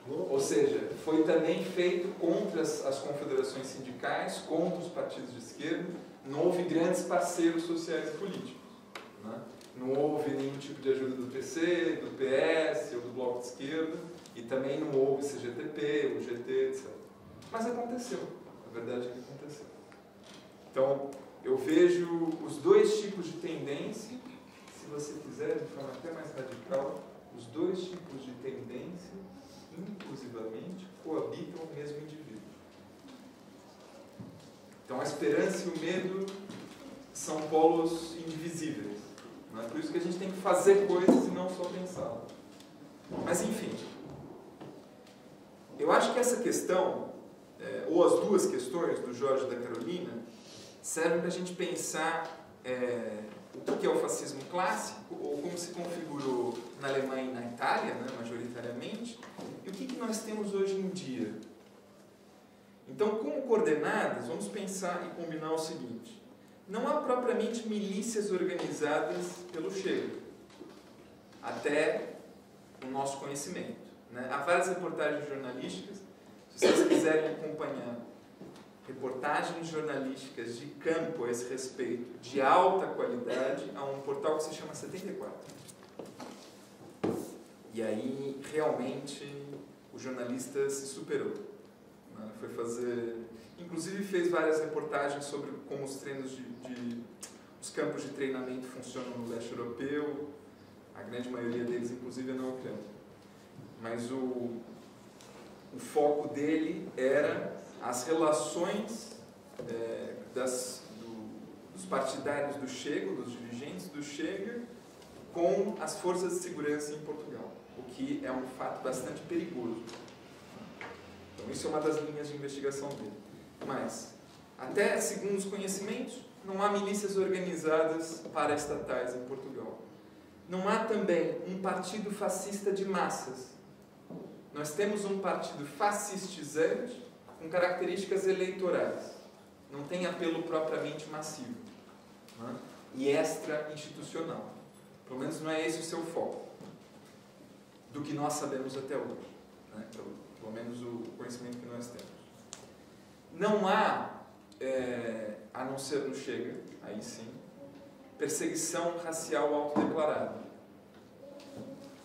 Ou seja, foi também feito contra as confederações sindicais, contra os partidos de esquerda. Não houve grandes parceiros sociais e políticos, né? Não houve nenhum tipo de ajuda do PC, do PS ou do Bloco de Esquerda, e também não houve CGTP, o GT, etc. Mas aconteceu, a verdade é que aconteceu. Então, eu vejo os dois tipos de tendência, se você quiser, de forma até mais radical, os dois tipos de tendência, inclusivamente, coabitam o mesmo indivíduo. Então, a esperança e o medo são polos indivisíveis. Não é por isso que a gente tem que fazer coisas e não só pensá-las. Mas, enfim, eu acho que essa questão, ou as duas questões do Jorge e da Carolina, servem para a gente pensar o que é o fascismo clássico, ou como se configurou na Alemanha e na Itália, né, majoritariamente, e o que nós temos hoje em dia. Então, como coordenadas, vamos pensar e combinar o seguinte: não há propriamente milícias organizadas pelo Chega, até o nosso conhecimento, né? Há várias reportagens jornalísticas, se vocês quiserem acompanhar reportagens jornalísticas de campo a esse respeito, de alta qualidade, há um portal que se chama 74. E aí, realmente, o jornalista se superou. Né? Foi fazer... Inclusive, fez várias reportagens sobre como os treinos os campos de treinamento funcionam no leste europeu. A grande maioria deles, inclusive, é na Ucrânia. Mas o foco dele era as relações dos partidários do Chega, dos dirigentes do Chega, com as forças de segurança em Portugal, o que é um fato bastante perigoso. Então, isso é uma das linhas de investigação dele. Mas, até segundo os conhecimentos, não há milícias organizadas paraestatais em Portugal. Não há também um partido fascista de massas. Nós temos um partido fascistizante com características eleitorais. Não tem apelo propriamente massivo, né? E extra-institucional. Pelo menos não é esse o seu foco, do que nós sabemos até hoje, né? Pelo menos o conhecimento que nós temos. Não há, a não ser no Chega, aí sim, perseguição racial autodeclarada.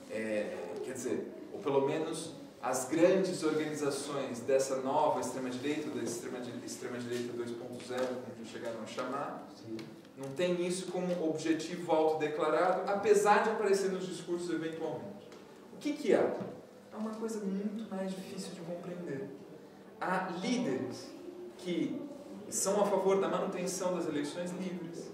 Quer dizer, ou pelo menos as grandes organizações dessa nova extrema-direita, ou da extrema-direita 2.0, como chegaram a chamar, sim, não tem isso como objetivo autodeclarado, apesar de aparecer nos discursos eventualmente. O que há? É uma coisa muito mais difícil de compreender. Há líderes que são a favor da manutenção das eleições livres,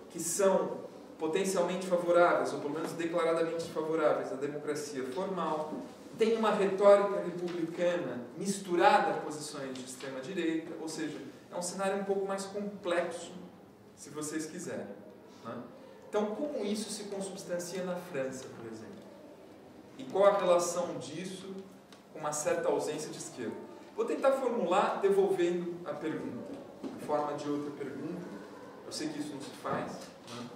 que são potencialmente favoráveis, ou pelo menos declaradamente favoráveis à democracia formal, tem uma retórica republicana misturada a posições de extrema-direita, ou seja, é um cenário um pouco mais complexo, se vocês quiserem, né? Então, como isso se consubstancia na França, por exemplo? E qual a relação disso com uma certa ausência de esquerda? Vou tentar formular devolvendo a pergunta, em forma de outra pergunta. Eu sei que isso não se faz, né?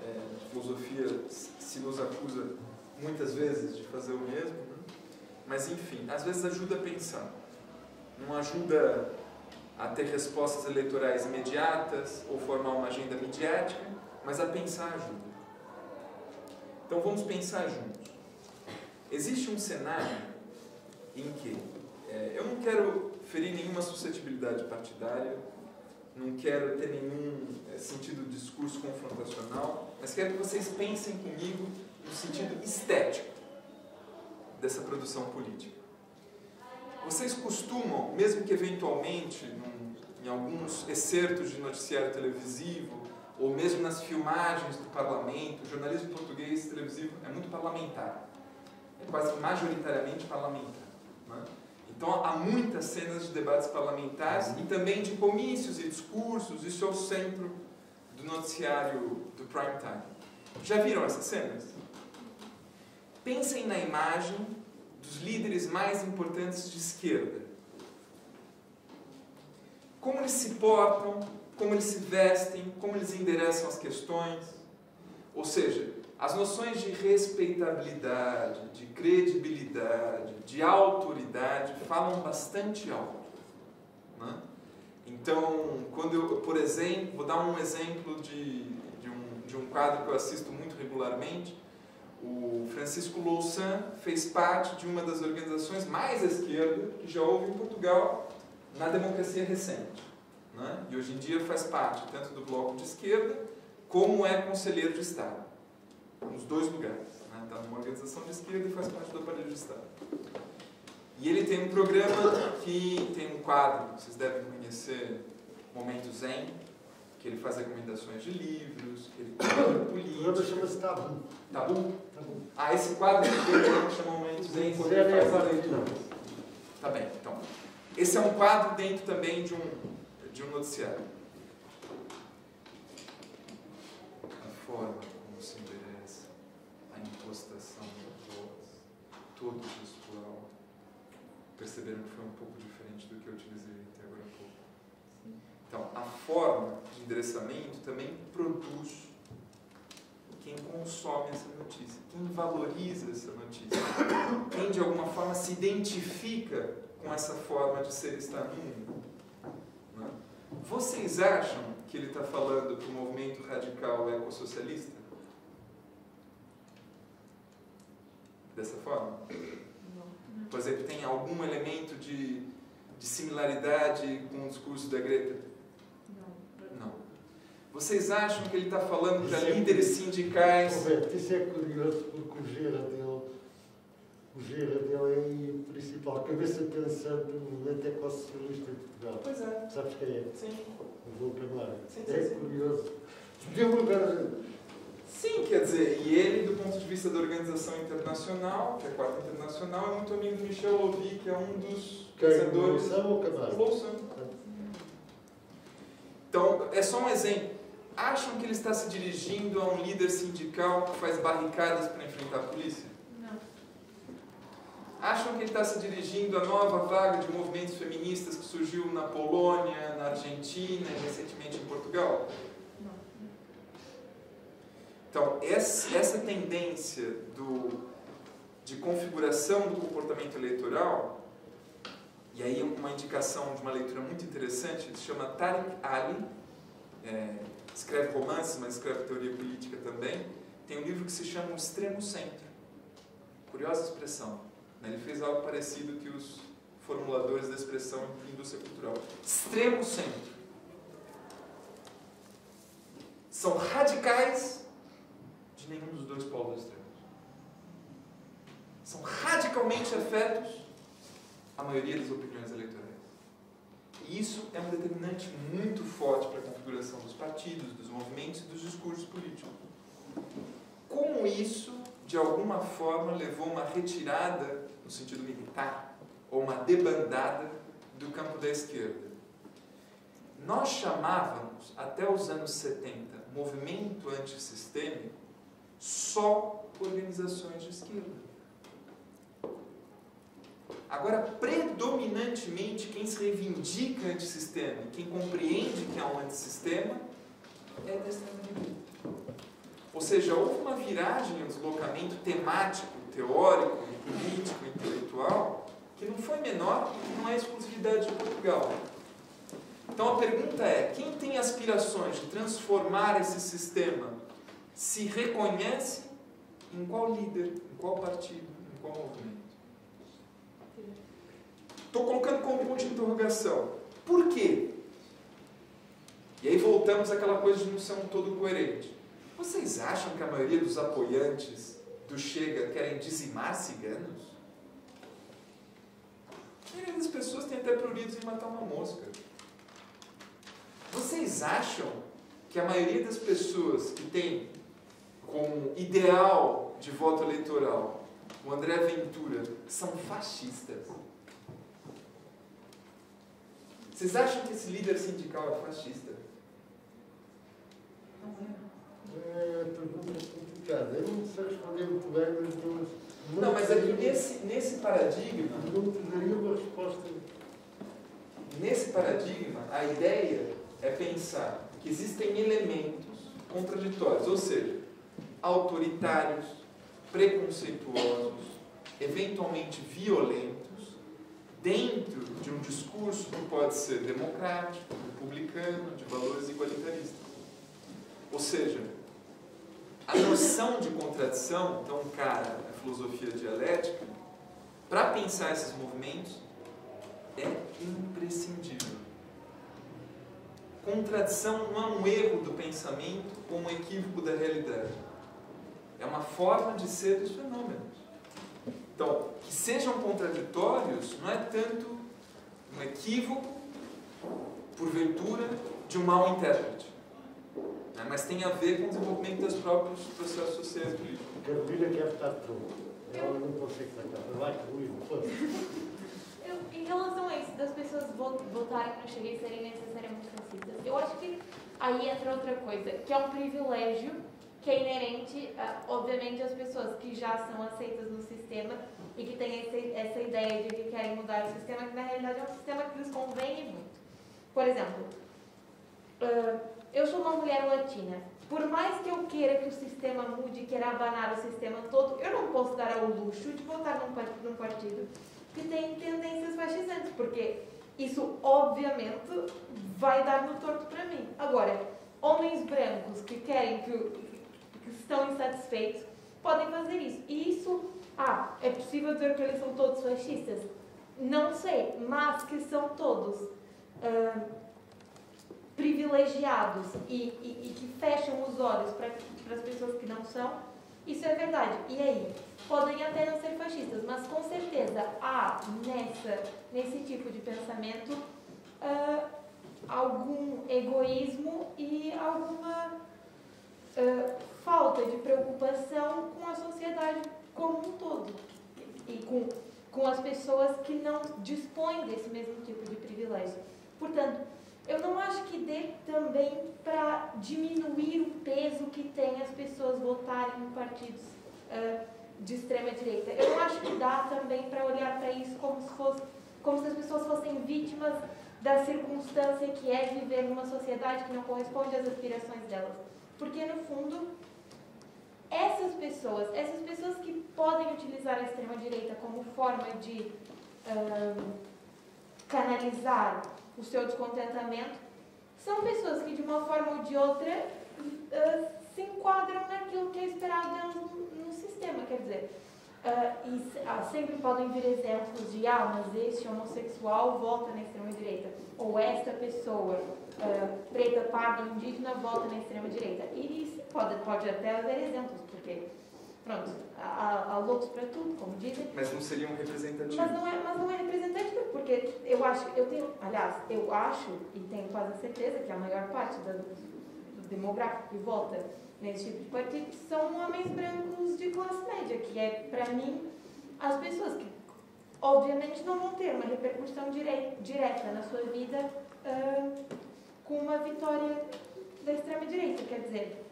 A filosofia se nos acusa muitas vezes de fazer o mesmo, né? Mas, enfim, às vezes ajuda a pensar. Não ajuda a ter respostas eleitorais imediatas ou formar uma agenda midiática, mas a pensar ajuda. Então, vamos pensar juntos. Existe um cenário em que eu não quero ferir nenhuma suscetibilidade partidária, não quero ter nenhum sentido de discurso confrontacional, mas quero que vocês pensem comigo no sentido estético dessa produção política. Vocês costumam, mesmo que eventualmente em alguns excertos de noticiário televisivo, ou mesmo nas filmagens do parlamento, o jornalismo português televisivo é muito parlamentar, é quase majoritariamente parlamentar, né? Então há muitas cenas de debates parlamentares e também de comícios e discursos, isso é o centro do noticiário do prime time. Já viram essas cenas? Pensem na imagem dos líderes mais importantes de esquerda. Como eles se portam, como eles se vestem, como eles endereçam as questões. Ou seja, as noções de respeitabilidade, de credibilidade, de autoridade falam bastante alto, né? Então, quando eu, por exemplo, vou dar um exemplo de um quadro que eu assisto muito regularmente. O Francisco Louçã fez parte de uma das organizações mais à esquerda que já houve em Portugal na democracia recente, né? E hoje em dia faz parte tanto do Bloco de Esquerda como é conselheiro de Estado, nos dois lugares, né? Está numa organização de esquerda e faz parte do aparelho de Estado. E ele tem um programa que tem um quadro, que vocês devem conhecer, Momento Zen, que ele faz recomendações de livros, que ele fala política. O programa chama-se Tabu. Tabu? Tabu. Ah, esse quadro que ele chama Momento Zen, quando ele faz a leitura. Tá bem, então. Esse é um quadro dentro também de um noticiário. A forma como se endereça a impostação da voz, todo gestual. Perceberam que foi um pouco diferente do que eu utilizei até agora há pouco. Então, a forma de endereçamento também produz quem consome essa notícia, quem valoriza essa notícia, quem de alguma forma se identifica com essa forma de ser e estar no mundo. Né? Vocês acham que ele está falando para o movimento radical ecossocialista? Dessa forma? Por exemplo, tem algum elemento de similaridade com o discurso da Greta? Não. Vocês acham que ele está falando para líderes sindicais? Roberto, isso é curioso porque o Gera dele é o principal cabeça pensante do movimento ecossocialista em Portugal. Pois é. Sabes quem é? Sim. O João Camargo. Sim, É sim. curioso. Deu lugar. Sim, quer dizer, e ele, do ponto de vista da organização internacional, que é a Quarta Internacional, é muito amigo do Michel Louvi, que é um dos pensadores. Louçã ou Camargo? Louçã. Então, é só um exemplo. Acham que ele está se dirigindo a um líder sindical que faz barricadas para enfrentar a polícia? Não. Acham que ele está se dirigindo à nova vaga de movimentos feministas que surgiu na Polônia, na Argentina e recentemente em Portugal? Então, essa tendência de configuração do comportamento eleitoral, e aí uma indicação de uma leitura muito interessante, ele se chama Tariq Ali, escreve romances, mas escreve teoria política também, tem um livro que se chama O Extremo Centro. Curiosa expressão, né? Ele fez algo parecido que os formuladores da expressão em indústria cultural. Extremo Centro. São radicais de nenhum dos dois polos extremos. São radicalmente afetos à maioria das opiniões eleitorais. E isso é um determinante muito forte para a configuração dos partidos, dos movimentos e dos discursos políticos. Como isso, de alguma forma, levou uma retirada, no sentido militar, ou uma debandada do campo da esquerda. Nós chamávamos, até os anos 70, movimento antissistêmico, só organizações de esquerda. Agora, predominantemente, quem se reivindica antissistema, quem compreende que é um antissistema, é da extrema-direita. Ou seja, houve uma viragem, um deslocamento temático, teórico, político, intelectual, que não foi menor e que não é exclusividade de Portugal. Então a pergunta é, quem tem aspirações de transformar esse sistema se reconhece em qual líder, em qual partido, em qual movimento? Estou colocando como ponto de interrogação. Por quê? E aí voltamos àquela coisa de não ser um todo coerente. Vocês acham que a maioria dos apoiantes do Chega querem dizimar ciganos? A maioria das pessoas tem até pruridos em matar uma mosca. Vocês acham que a maioria das pessoas que tem como ideal de voto eleitoral o André Ventura são fascistas? Vocês acham que esse líder sindical é fascista? É pergunta complicada. Eu não sei responder muito bem, mas Não, mas aqui nesse paradigma, não te daria uma resposta. nesse paradigma, a ideia é pensar que existem elementos contraditórios, ou seja, autoritários, preconceituosos, eventualmente violentos, dentro de um discurso que pode ser democrático, republicano, de valores igualitaristas. Ou seja, a noção de contradição, então, cara, a filosofia dialética, para pensar esses movimentos, é imprescindível. Contradição não é um erro do pensamento ou um equívoco da realidade. É uma forma de ser dos fenômenos. Então, que sejam contraditórios não é tanto um equívoco, porventura, de um mau intérprete, né? Mas tem a ver com o desenvolvimento dos próprios processos sociais políticos. Carolina quer estar pronta. Ela não consegue sacar. Vai, Luísa, força. Em relação a isso, das pessoas votarem que não cheguei a serem necessariamente fascistas, eu acho que aí entra outra coisa, que é um privilégio que é inerente, obviamente, às pessoas que já são aceitas no sistema e que têm essa ideia de que querem mudar o sistema, que na realidade é um sistema que lhes convém muito. Por exemplo, eu sou uma mulher latina. Por mais que eu queira que o sistema mude, queira abanar o sistema todo, eu não posso dar ao luxo de votar num partido que tem tendências fascisantes, porque isso, obviamente, vai dar no torto para mim. Agora, homens brancos que querem que estão insatisfeitos podem fazer isso. E isso, é possível dizer que eles são todos fascistas? Não sei, mas que são todos privilegiados e que fecham os olhos para as pessoas que não são, isso é verdade. E aí? Podem até não ser fascistas, mas com certeza há nesse tipo de pensamento algum egoísmo e alguma falta de preocupação com a sociedade como um todo e com as pessoas que não dispõem desse mesmo tipo de privilégio. Portanto, eu não acho que dê também para diminuir o peso que tem as pessoas votarem em partidos de extrema direita. Eu não acho que dá também para olhar para isso como se as pessoas fossem vítimas da circunstância que é viver numa sociedade que não corresponde às aspirações delas. Porque, no fundo, essas pessoas que podem utilizar a extrema-direita como forma de canalizar o seu descontentamento, são pessoas que, de uma forma ou de outra, se enquadram naquilo que é esperado delas no sistema. Quer dizer, sempre podem vir exemplos de mas este homossexual vota na extrema-direita, ou esta pessoa preta, parda, indígena vota na extrema-direita. E pode até haver exemplos, porque, pronto, há loucos para tudo, como dizem. Mas não seriam representativos. Mas não é representativo, porque eu acho e tenho quase a certeza que a maior parte do demográfico que vota nesse tipo de partido são homens brancos de classe média, que é, para mim, as pessoas que, obviamente, não vão ter uma repercussão direta na sua vida com uma vitória da extrema-direita. Quer dizer,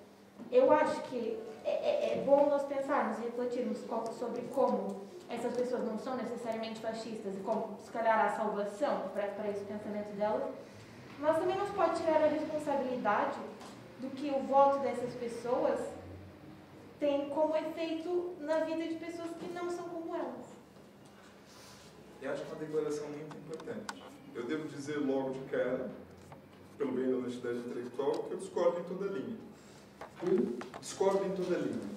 eu acho que é bom nós pensarmos e refletirmos sobre como essas pessoas não são necessariamente fascistas e como, se calhar, há salvação para esse pensamento delas, mas também não se pode tirar a responsabilidade do que o voto dessas pessoas tem como efeito na vida de pessoas que não são como elas. Eu acho que é uma declaração muito importante. Eu devo dizer logo de cara, pelo bem da honestidade intelectual, que eu discordo em toda linha. Discordo em toda linha.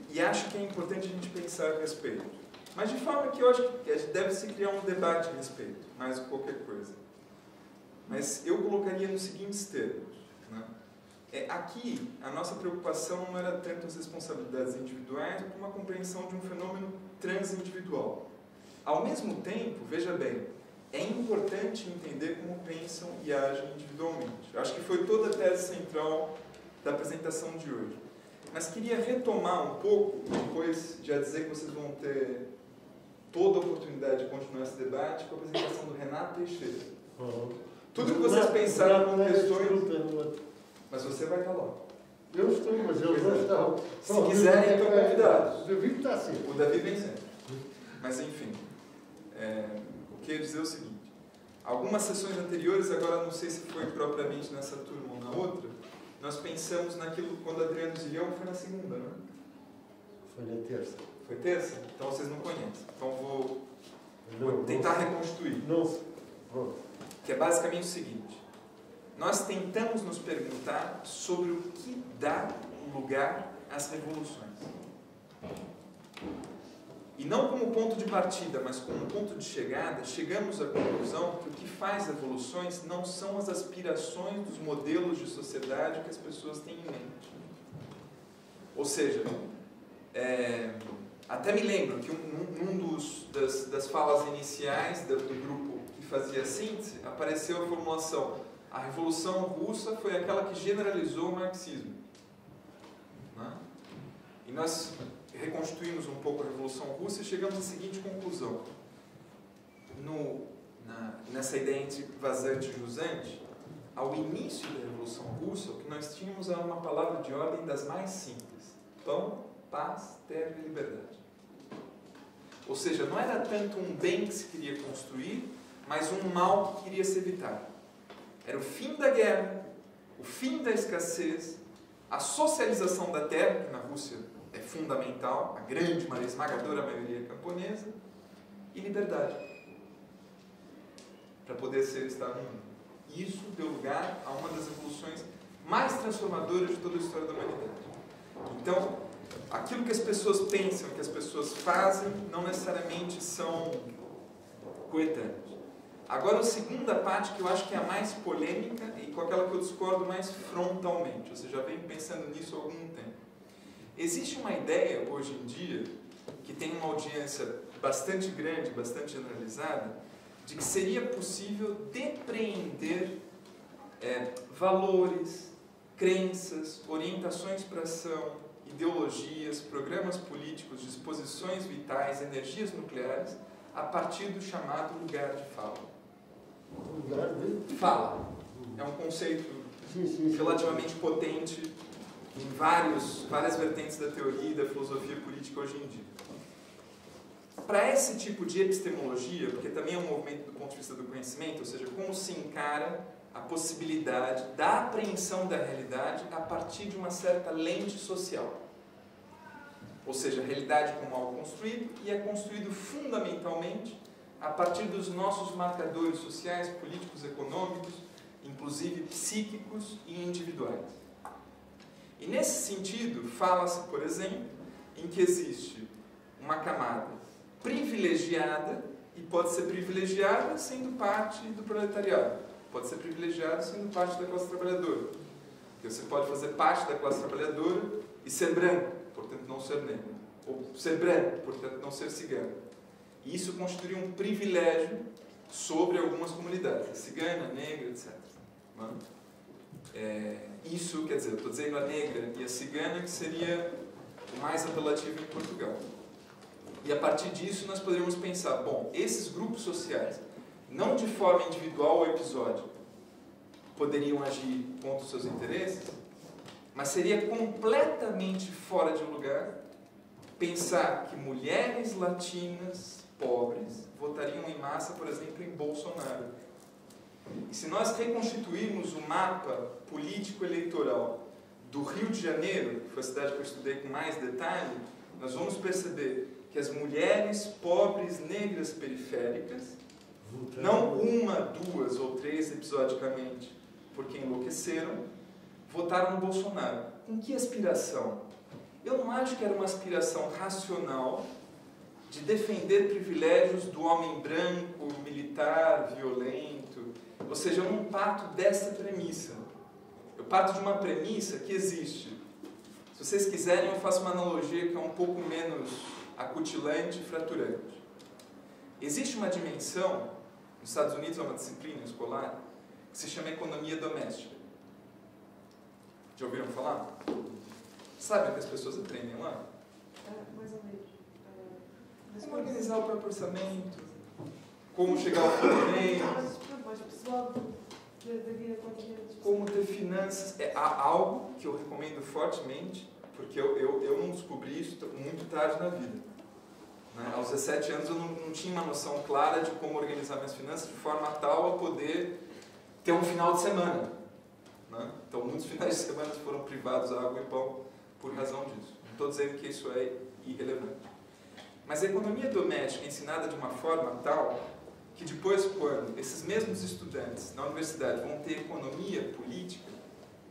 E acho que é importante a gente pensar a respeito. Mas de forma que eu acho que deve-se criar um debate a respeito, mais do que qualquer coisa. Mas eu colocaria nos seguintes termos. Né? Aqui, a nossa preocupação não era tanto as responsabilidades individuais, como uma compreensão de um fenômeno transindividual. Ao mesmo tempo, veja bem, é importante entender como pensam e agem individualmente. Eu acho que foi toda a tese central da apresentação de hoje. Mas queria retomar um pouco, depois já dizer que vocês vão ter toda a oportunidade de continuar esse debate, com a apresentação do Renato Teixeira. Tudo que vocês pensaram com questões... Mas você vai estar lá. Eu estou, mas eles não estão. Se quiserem, estão convidados. O Davi está sempre. O Davi vem sempre. Mas, enfim, o que eu ia dizer é o seguinte. Algumas sessões anteriores, agora não sei se foi propriamente nessa turma ou na outra, nós pensamos naquilo quando Adriano Zilhão foi na segunda, não é? Foi na terça. Foi terça? Então vocês não conhecem. Então vou Não, tentar reconstruir. Não, pronto. Que é basicamente o seguinte: nós tentamos nos perguntar sobre o que dá lugar às revoluções. E não como ponto de partida, mas como ponto de chegada, chegamos à conclusão que o que faz revoluções não são as aspirações dos modelos de sociedade que as pessoas têm em mente. Ou seja, até me lembro que das falas iniciais do grupo que fazia a síntese, apareceu a formulação: a Revolução Russa foi aquela que generalizou o marxismo. Né? E nós reconstruímos um pouco a Revolução Russa e chegamos à seguinte conclusão. Nessa ideia entre vazante e jusante, ao início da Revolução Russa, o que nós tínhamos era uma palavra de ordem das mais simples: pão, paz, terra e liberdade. Ou seja, não era tanto um bem que se queria construir, mas um mal que queria se evitar. Era o fim da guerra, o fim da escassez, a socialização da terra, que na Rússia é fundamental, a grande, esmagadora maioria camponesa, e liberdade, para poder ser Estado no mundo. E isso deu lugar a uma das revoluções mais transformadoras de toda a história da humanidade. Então, aquilo que as pessoas pensam, que as pessoas fazem, não necessariamente são coetâneos. Agora, a segunda parte, que eu acho que é a mais polêmica e com aquela que eu discordo mais frontalmente. Você já vem pensando nisso há algum tempo. Existe uma ideia, hoje em dia, que tem uma audiência bastante grande, bastante generalizada, de que seria possível depreender valores, crenças, orientações para ação, ideologias, programas políticos, disposições vitais, energias nucleares, a partir do chamado lugar de fala. Lugar de Fala é um conceito relativamente potente em várias vertentes da teoria e da filosofia política hoje em dia. Para esse tipo de epistemologia, porque também é um movimento do ponto de vista do conhecimento, ou seja, como se encara a possibilidade da apreensão da realidade a partir de uma certa lente social. Ou seja, a realidade como algo construído, e é construído fundamentalmente a partir dos nossos marcadores sociais, políticos, econômicos, inclusive psíquicos e individuais. E nesse sentido, fala-se, por exemplo, em que existe uma camada privilegiada, e pode ser privilegiada sendo parte do proletariado, pode ser privilegiada sendo parte da classe trabalhadora. Porque você pode fazer parte da classe trabalhadora e ser branco, portanto não ser negro, ou ser branco, portanto não ser cigano. E isso constitui um privilégio sobre algumas comunidades, a cigana, a negra, etc. Isso, quer dizer, eu estou dizendo a negra e a cigana, que seria o mais apelativo em Portugal. E a partir disso nós poderíamos pensar, bom, esses grupos sociais, não de forma individual ou episódica, poderiam agir contra os seus interesses, mas seria completamente fora de lugar pensar que mulheres latinas pobres votariam em massa, por exemplo, em Bolsonaro. E se nós reconstituirmos o mapa político-eleitoral do Rio de Janeiro, que foi a cidade que eu estudei com mais detalhe, nós vamos perceber que as mulheres pobres, negras, periféricas, não uma, duas ou três episodicamente, porque enlouqueceram, votaram no Bolsonaro. Com que aspiração? Eu não acho que era uma aspiração racional de defender privilégios do homem branco, militar, violento. Ou seja, eu não parto dessa premissa. Eu parto de uma premissa que existe. Se vocês quiserem, eu faço uma analogia que é um pouco menos acutilante e fraturante. Existe uma dimensão, nos Estados Unidos é uma disciplina escolar, que se chama economia doméstica. Já ouviram falar? Sabem o que as pessoas aprendem lá? Mais ou menos. Como organizar o próprio orçamento, como chegar ao fim do mês, Mas pessoal da vida cotidiana. como ter finanças. É algo que eu recomendo fortemente, porque eu não descobri isso muito tarde na vida. Né? Aos 17 anos eu não tinha uma noção clara de como organizar minhas finanças de forma tal a poder ter um final de semana. né? Então, muitos finais de semana foram privados a água e pão por razão disso. Não estou dizendo que isso é irrelevante. Mas a economia doméstica é ensinada de uma forma tal que depois, quando esses mesmos estudantes na universidade vão ter economia política,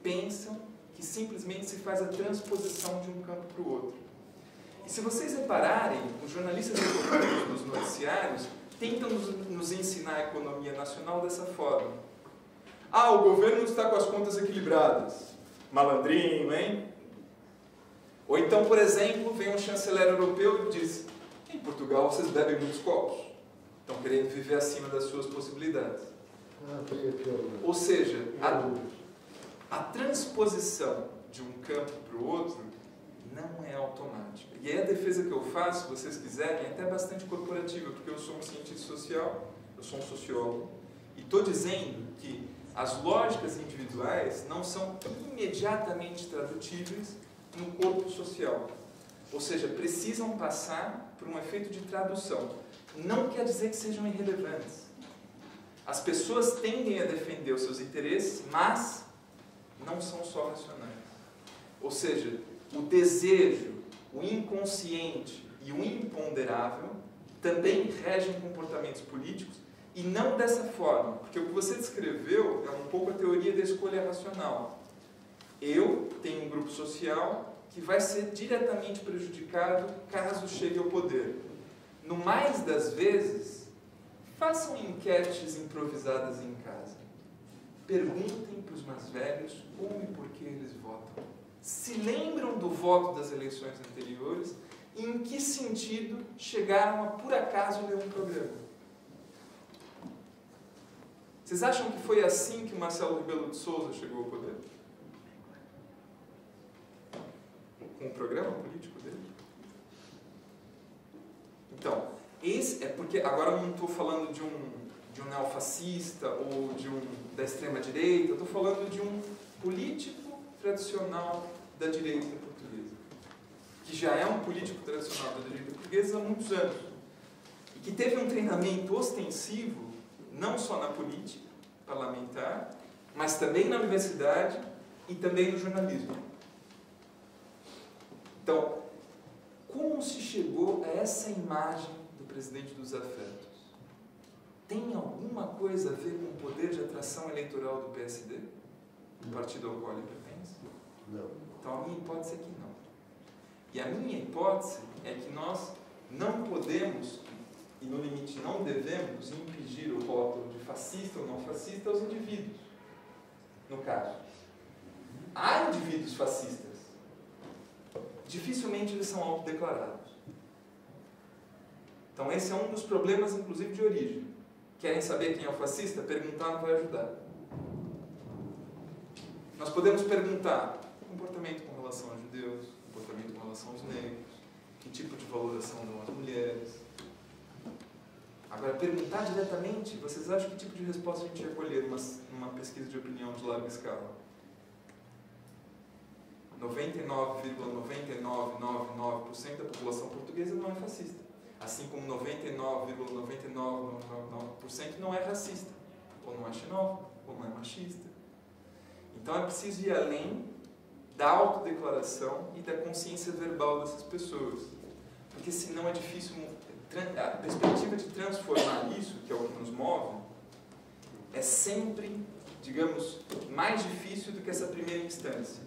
pensam que simplesmente se faz a transposição de um campo para o outro. E se vocês repararem, os jornalistas econômicos dos noticiários tentam nos ensinar a economia nacional dessa forma. Ah, o governo está com as contas equilibradas. Malandrinho, hein? Ou então, por exemplo, vem um chanceler europeu e diz: em Portugal vocês bebem muitos copos. Estão querendo viver acima das suas possibilidades. Ou seja, a transposição de um campo para o outro não é automática. E aí a defesa que eu faço, se vocês quiserem, é até bastante corporativa, porque eu sou um cientista social, eu sou um sociólogo, e estou dizendo que as lógicas individuais não são imediatamente tradutíveis no corpo social. Ou seja, precisam passar por um efeito de tradução. Não quer dizer que sejam irrelevantes. As pessoas tendem a defender os seus interesses, mas não são só racionais. Ou seja, o desejo, o inconsciente e o imponderável também regem comportamentos políticos, e não dessa forma, porque o que você descreveu é um pouco a teoria da escolha racional. Eu tenho um grupo social que vai ser diretamente prejudicado caso chegue ao poder. No mais das vezes, façam enquetes improvisadas em casa. Perguntem para os mais velhos como e por que eles votam. Se lembram do voto das eleições anteriores e em que sentido chegaram a, por acaso, ler um programa. Vocês acham que foi assim que Marcelo Rebelo de Sousa chegou ao poder? Com o programa político dele? Então, esse é porque agora eu não estou falando de um neofascista ou da extrema-direita, eu estou falando de um político tradicional da direita portuguesa, que já é um político tradicional da direita portuguesa há muitos anos, e que teve um treinamento ostensivo, não só na política parlamentar, mas também na universidade e também no jornalismo. Então, como se chegou a essa imagem do presidente dos afetos? Tem alguma coisa a ver com o poder de atração eleitoral do PSD? Do partido ao qual ele pertence? Não. Então, a minha hipótese é que não. E a minha hipótese é que nós não podemos, e no limite não devemos, impedir o rótulo de fascista ou não fascista aos indivíduos. No caso, há indivíduos fascistas. Dificilmente eles são autodeclarados. Então esse é um dos problemas, inclusive, de origem. Querem saber quem é o fascista? Perguntar não vai ajudar. Nós podemos perguntar comportamento com relação aos judeus, comportamento com relação aos negros, que tipo de valoração dão as mulheres. Agora, perguntar diretamente, vocês acham que tipo de resposta a gente ia colher numa pesquisa de opinião de larga escala? 99,9999% da população portuguesa não é fascista. Assim como 99,9999% não é racista, ou não é xenófobo, ou não é machista. Então é preciso ir além da autodeclaração e da consciência verbal dessas pessoas. Porque senão é difícil... A perspectiva de transformar isso, que é o que nos move, é sempre, digamos, mais difícil do que essa primeira instância.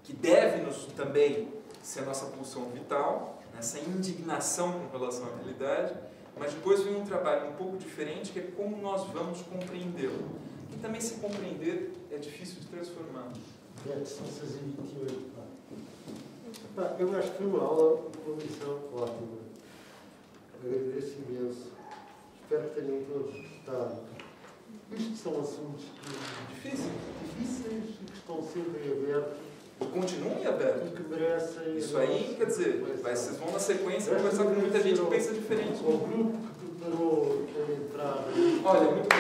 Que deve-nos também ser a nossa pulsão vital, essa indignação com relação à realidade, mas depois vem um trabalho um pouco diferente, que é como nós vamos compreendê-lo. E também se compreender é difícil de transformar. São 6h28. Eu acho que foi uma aula, uma lição ótima. Agradeço imenso. Espero que tenham todos gostado. Isto são assuntos difíceis e que estão sempre abertos. E continuem abertos. E que merecem... Isso aí, quer dizer, vocês vão na sequência conversar com muita gente que pensa diferente. O grupo que preparou a entrada... Olha, muito